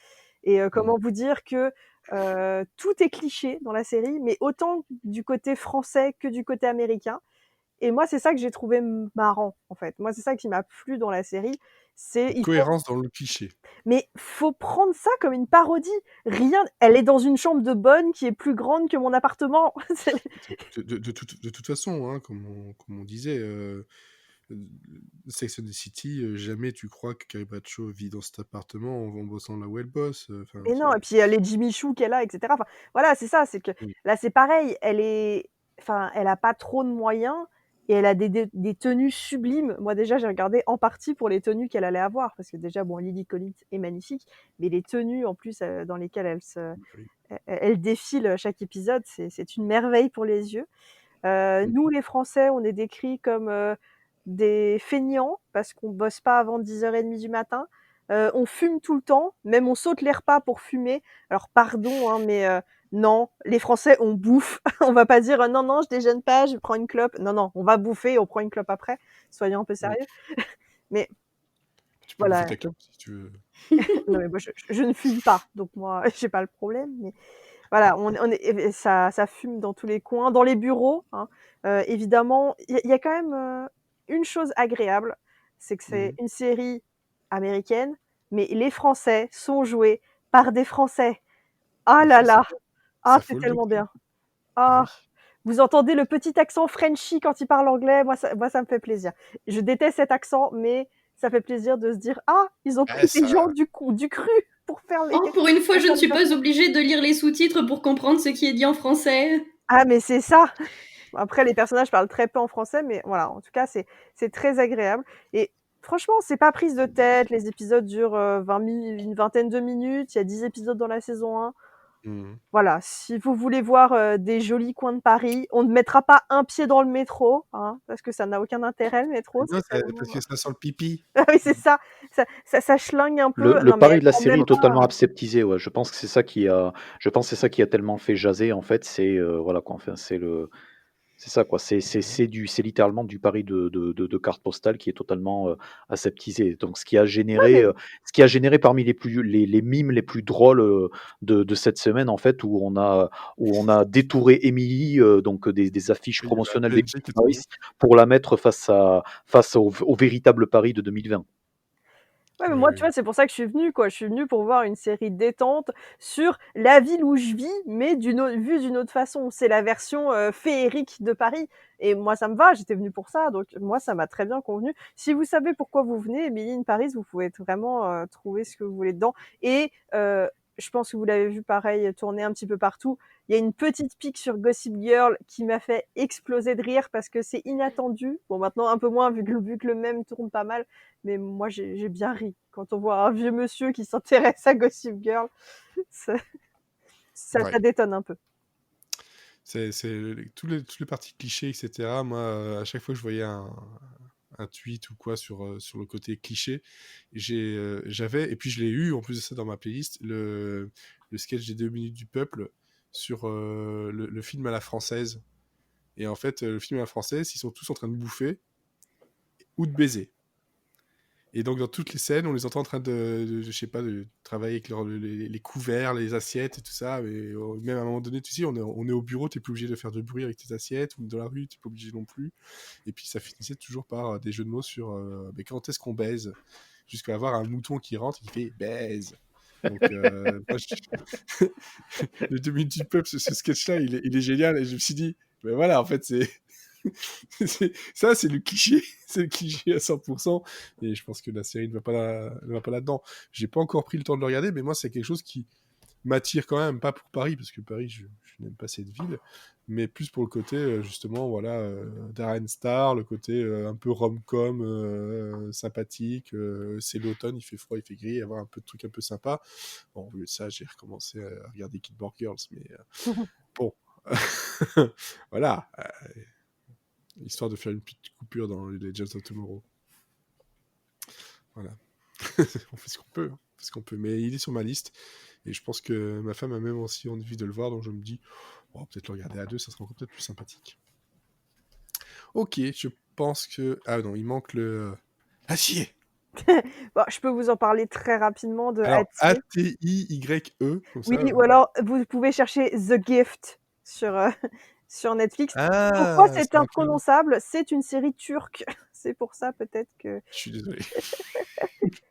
Et comment vous dire que tout est cliché dans la série, mais autant du côté français que du côté américain. Et moi, c'est ça que j'ai trouvé marrant, en fait. Moi, c'est ça qui m'a plu dans la série. C'est cohérence dans le cliché. Mais faut prendre ça comme une parodie. Elle est dans une chambre de bonne qui est plus grande que mon appartement. De toute façon, hein, comme on disait, Sex and the City, jamais tu crois que Carrie Bradshaw vit dans cet appartement en bossant là où elle bosse. Et non, et puis les Jimmy Choo qu'elle a, etc. Enfin, voilà, c'est ça. C'est que là, c'est pareil. Elle a pas trop de moyens et elle a des tenues sublimes. Moi, déjà, j'ai regardé en partie pour les tenues qu'elle allait avoir parce que déjà, Lily Collins est magnifique, mais les tenues en plus dans lesquelles elle défile chaque épisode, c'est une merveille pour les yeux. Nous, les Français, on est décrits comme des feignants parce qu'on bosse pas avant 10h30 du matin. On fume tout le temps, même on saute les repas pour fumer. Alors pardon, hein, mais non, les Français, on bouffe. On va pas dire non, je déjeune pas, je prends une clope. Non, on va bouffer, on prend une clope après. Soyons un peu sérieux. Mais tu peux bouffer ta clope si tu veux. Non, mais moi, je ne fume pas, donc moi, j'ai pas le problème. Mais voilà, ça fume dans tous les coins, dans les bureaux. Hein. Évidemment, il y a quand même une chose agréable, c'est que c'est une série américaine, mais les Français sont joués par des Français. Ah là là, c'est tellement bien. Ah, vous entendez le petit accent Frenchy quand ils parlent anglais, moi ça me fait plaisir. Je déteste cet accent, mais ça fait plaisir de se dire ils ont pris des gens du cru pour faire les. Pour une fois, je ne suis pas obligée de lire les sous-titres pour comprendre ce qui est dit en français. Ah, mais c'est ça. Après, les personnages parlent très peu en français, mais voilà, en tout cas, c'est très agréable. Et franchement, c'est pas prise de tête. Les épisodes durent une vingtaine de minutes. Il y a 10 épisodes dans la saison 1. Voilà, si vous voulez voir des jolis coins de Paris, on ne mettra pas un pied dans le métro, hein, parce que ça n'a aucun intérêt, le métro. Non, parce que ça sent le pipi. Oui, c'est ça. Ça schlingue un peu. Le pari de la série est totalement aseptisé. Ouais. Je pense que c'est ça qui a tellement fait jaser, en fait. C'est voilà quoi. Enfin, C'est ça, quoi. C'est littéralement du pari de carte postale qui est totalement aseptisé. Donc, ce qui a mais généré parmi les mimes les plus drôles de cette semaine, en fait, où on a détouré Emily, donc des affiches Il y a la promotionnelles PNG qui est Paris, tombée. pour la mettre face au véritable pari de 2020. Ouais, mais Oui, moi, tu oui. vois, c'est pour ça que je suis venue, quoi. Je suis venue pour voir une série détente sur la ville où je vis, mais vue d'une autre façon. C'est la version féerique de Paris. Et moi, ça me va, j'étais venue pour ça, donc moi, ça m'a très bien convenu. Si vous savez pourquoi vous venez, Emily in Paris, vous pouvez vraiment trouver ce que vous voulez dedans. Et je pense que vous l'avez vu pareil tourner un petit peu partout. Il y a une petite pique sur Gossip Girl qui m'a fait exploser de rire parce que c'est inattendu. Bon, maintenant un peu moins vu que le même tourne pas mal, mais moi j'ai bien ri quand on voit un vieux monsieur qui s'intéresse à Gossip Girl. Ça, Ouais. ça détonne un peu. C'est tous les parties clichés, etc. Moi, à chaque fois que je voyais un tweet ou quoi sur le côté cliché, j'avais, et puis je l'ai eu en plus de ça dans ma playlist, le sketch des 2 minutes du peuple sur le film à la française. Et en fait, le film à la française, ils sont tous en train de bouffer ou de baiser. Et donc, dans toutes les scènes, on les entend en train je sais pas, de travailler avec les couverts, les assiettes et tout ça. Mais même à un moment donné, tu sais, on est au bureau, t'es plus obligé de faire de bruit avec tes assiettes, ou dans la rue, t'es pas obligé non plus. Et puis, ça finissait toujours par des jeux de mots sur mais quand est-ce qu'on baise, jusqu'à avoir un mouton qui rentre et qui fait baise. Donc, moi, le 2 minutes du peuple, ce sketch-là, il est génial. Et je me suis dit, ben voilà, en fait, ça, c'est le cliché. C'est le cliché à 100%. Et je pense que la série ne va pas là-dedans. J'ai pas encore pris le temps de le regarder, mais moi, c'est quelque chose qui m'attire quand même, pas pour Paris, parce que Paris, je n'aime pas cette ville, mais plus pour le côté, justement, voilà, Darren Star, le côté un peu rom-com, sympathique. C'est l'automne, il fait froid, il fait gris, avoir un peu de trucs un peu sympas. Bon, au lieu de ça, j'ai recommencé à regarder Kidboard Girls, mais bon. Voilà. Histoire de faire une petite coupure dans les Legends of Tomorrow. Voilà. On fait ce qu'on peut. Hein. On fait ce qu'on peut. Mais il est sur ma liste. Et je pense que ma femme a même aussi envie de le voir. Donc je me dis, oh, peut-être le regarder à deux, ça sera encore peut-être plus sympathique. Ok, je pense que... Ah non, il manque le... Acier. Bon, je peux vous en parler très rapidement de Alors, Atier. A-T-I-Y-E, comme Oui, ça. ou alors vous pouvez chercher The Gift sur, sur Netflix. Pourquoi Ah, c'est c'est un peu... imprononçable? C'est une série turque. C'est pour ça peut-être que... Je suis désolé.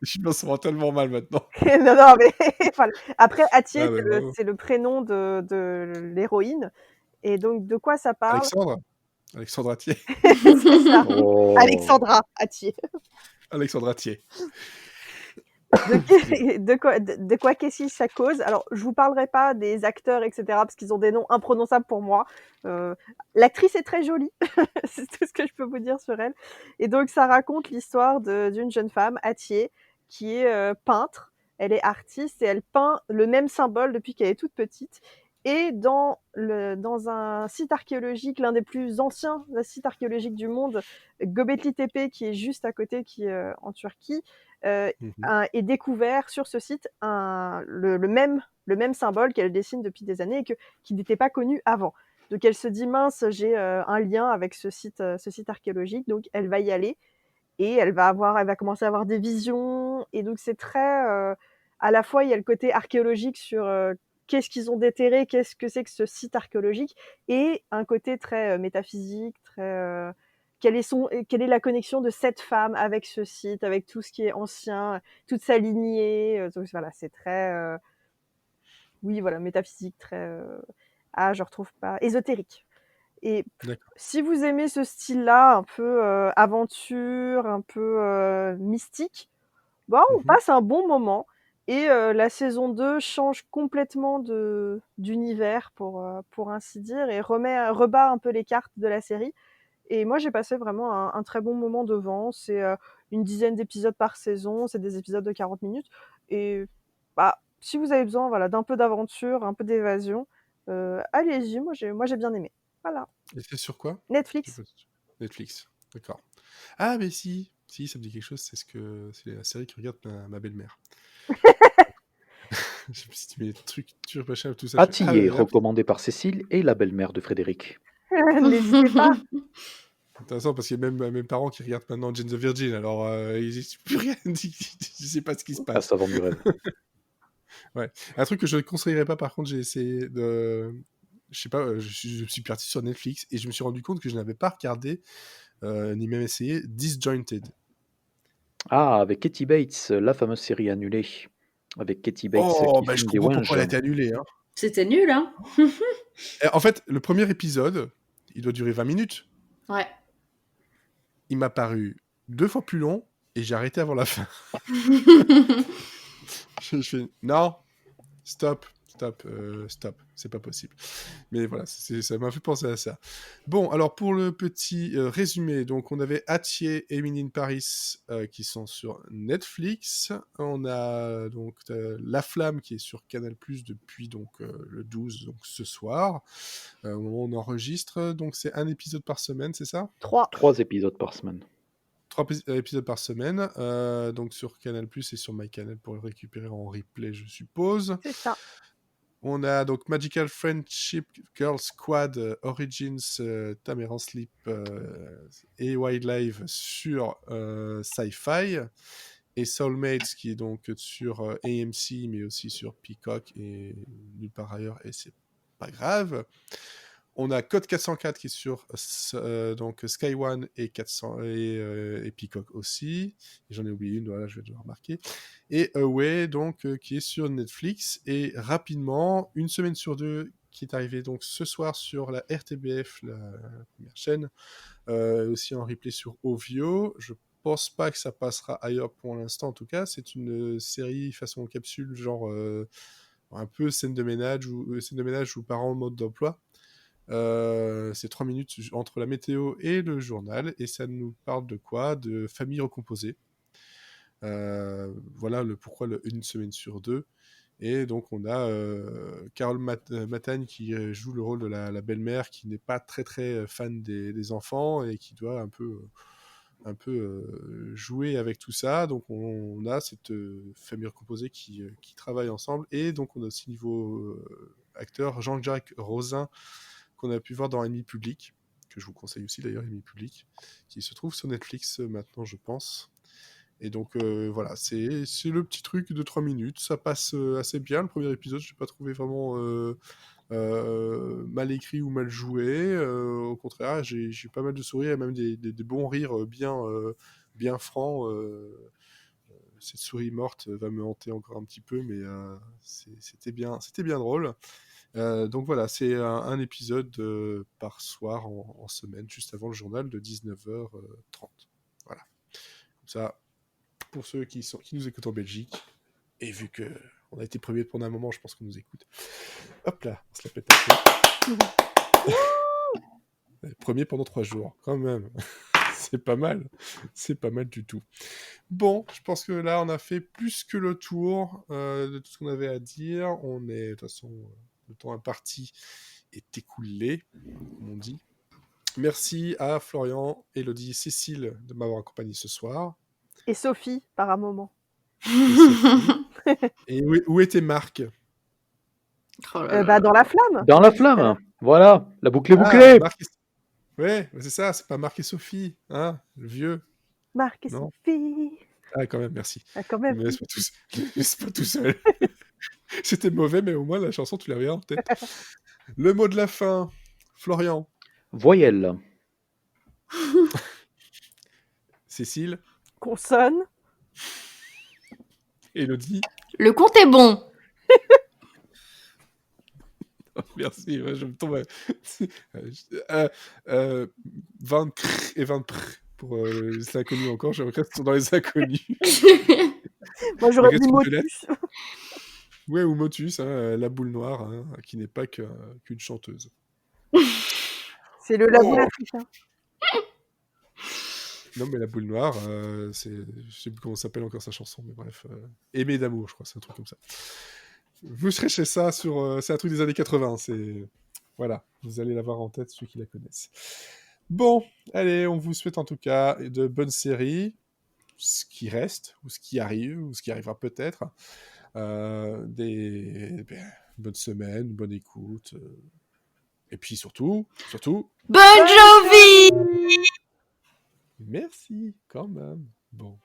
Je me sens tellement mal maintenant. non, mais voilà. Après, Atier, Ah, bah, c'est le prénom de l'héroïne. Et donc, de quoi ça parle? Alexandre Atier. C'est ça. Oh. Alexandra Atier. Alexandre Atier. De quoi qu'est-ce qu'il ça cause? Alors, je vous parlerai pas des acteurs, etc., parce qu'ils ont des noms imprononçables pour moi. L'actrice est très jolie, c'est tout ce que je peux vous dire sur elle. Et donc, ça raconte l'histoire d'une jeune femme, Atier, qui est peintre. Elle est artiste et elle peint le même symbole depuis qu'elle est toute petite. Et dans un site archéologique, l'un des plus anciens sites archéologiques du monde, Göbekli Tepe, qui est juste à côté, qui est en Turquie, est découvert sur ce site le même symbole qu'elle dessine depuis des années et qui n'était pas connu avant. Donc elle se dit mince, j'ai un lien avec ce site archéologique, donc elle va y aller et elle va commencer à avoir des visions. Et donc c'est très, à la fois il y a le côté archéologique sur qu'est-ce qu'ils ont déterré, qu'est-ce que c'est que ce site archéologique, et un côté très métaphysique, très quelle est la connexion de cette femme avec ce site, avec tout ce qui est ancien, toute sa lignée. Donc voilà, c'est très, oui, voilà, métaphysique, très, je retrouve pas, ésotérique. Et si vous aimez ce style-là, un peu aventure, un peu mystique, bon, on passe un bon moment. Et la saison 2 change complètement d'univers, pour ainsi dire, et rebat un peu les cartes de la série. Et moi, j'ai passé vraiment un très bon moment devant. C'est une dizaine d'épisodes par saison, c'est des épisodes de 40 minutes. Et bah, si vous avez besoin, voilà, d'un peu d'aventure, un peu d'évasion, allez-y, moi j'ai bien aimé. Voilà. Et c'est sur quoi? Netflix. Netflix, d'accord. Ah, mais si, ça me dit quelque chose, c'est la série que regarde ma belle-mère. Je me suis dit, mais les trucs, machin, tout ça. Atier, recommandé par Cécile et la belle-mère de Frédéric. N'hésitez pas. Intéressant parce qu'il y a même mes parents qui regardent maintenant Jane the Virgin, alors ils disent plus rien, je sais pas ce qui se passe. Ça vend du rêve. Ouais. Un truc que je ne conseillerais pas, par contre, j'ai essayé de... Je sais pas, je suis parti sur Netflix et je me suis rendu compte que je n'avais pas regardé, ni même essayé, Disjointed. Ah, avec Katie Bates, la fameuse série annulée. Avec Katie Bates qui Je filme des comprends pourquoi elle a ouinges. été annulée. Hein. C'était nul, hein. En fait, le premier épisode, il doit durer 20 minutes. Ouais. Il m'a paru 2 fois plus long et j'ai arrêté avant la fin. Je fais non, stop, c'est pas possible. Mais voilà, ça m'a fait penser à ça. Bon, alors pour le petit résumé, donc on avait Atier et Emily in Paris qui sont sur Netflix. On a donc La Flamme qui est sur Canal+ depuis donc le 12, donc ce soir, au moment où on enregistre. Donc c'est un épisode par semaine, c'est ça ? 3. 3 épisodes par semaine. 3 épisodes par semaine, donc sur Canal+ et sur MyCanal pour le récupérer en replay, je suppose. C'est ça. On a donc Magical Friendship Girl Squad Origins, Tameran Sleep et Wildlife sur Sci-Fi, et Soulmates qui est donc sur AMC mais aussi sur Peacock et nulle part ailleurs, et c'est pas grave. On a Code 404 qui est sur donc Sky One et 400 et Peacock aussi. Et j'en ai oublié une, voilà, je vais devoir marquer. Et Away donc qui est sur Netflix. Et rapidement, une semaine sur 2 qui est arrivée donc ce soir sur la RTBF, la première chaîne, aussi en replay sur Ovio. Je pense pas que ça passera ailleurs pour l'instant, en tout cas. C'est une série façon capsule, genre un peu scène de ménage ou parents en mode d'emploi. C'est 3 minutes entre la météo et le journal, et ça nous parle de quoi ? De famille recomposée. Voilà pourquoi une semaine sur 2. Et donc on a Carole Matagne qui joue le rôle de la belle-mère qui n'est pas très très fan des enfants et qui doit un peu jouer avec tout ça. Donc on a cette famille recomposée qui travaille ensemble. Et donc on a aussi niveau acteur Jean-Jacques Rosin qu'on a pu voir dans Ennemi Public, que je vous conseille aussi d'ailleurs, Ennemi Public, qui se trouve sur Netflix maintenant, je pense. Et donc voilà, c'est le petit truc de 3 minutes, ça passe assez bien. Le premier épisode, je n'ai pas trouvé vraiment mal écrit ou mal joué. Au contraire, j'ai pas mal de sourires et même des bons rires bien francs. Cette souris morte va me hanter encore un petit peu, mais c'était bien drôle. Donc voilà, c'est un épisode par soir en semaine, juste avant le journal de 19h30. Voilà. Comme ça, pour ceux qui nous écoutent en Belgique, et vu qu'on a été premier pendant un moment, je pense qu'on nous écoute. Hop là, on se la pète un peu. Premier pendant 3 jours, quand même. C'est pas mal. C'est pas mal du tout. Bon, je pense que là, on a fait plus que le tour de tout ce qu'on avait à dire. On est, de toute façon, le temps imparti est écoulé, comme on dit. Merci à Florian, Elodie, Cécile de m'avoir accompagné ce soir. Et Sophie, par un moment. Et où était Marc ? Oh dans La Flamme. Dans La Flamme. Voilà, la boucle est bouclée. Ouais, c'est ça, c'est pas Marc et Sophie, hein, le vieux. Marc et Sophie. Ah, quand même, merci. Ah, quand même. Mais laisse pas tout seul. C'était mauvais, mais au moins la chanson, tu l'avais en tête. Le mot de la fin, Florian. Voyelle. Cécile. Consonne. Élodie. Le compte est bon. Oh, merci, ouais, je me tombe. 20 et 20 pour les inconnus encore. Je reste dans les inconnus. Moi, j'aurais dit Motus. Ouais, ou Motus, hein, la boule noire, hein, qui n'est pas qu'une chanteuse. C'est le laboule africain. Non, mais la boule noire, je sais plus comment s'appelle encore sa chanson, mais bref. Aimer d'amour, je crois, c'est un truc comme ça. Vous cherchez ça c'est un truc des années 80. Voilà, vous allez l'avoir en tête, ceux qui la connaissent. Bon, allez, on vous souhaite en tout cas de bonnes séries, ce qui reste, ou ce qui arrive, ou ce qui arrivera peut-être. Bonnes semaines, bonne écoute. Et puis surtout... Bon Jovi! Merci, quand même. Bon.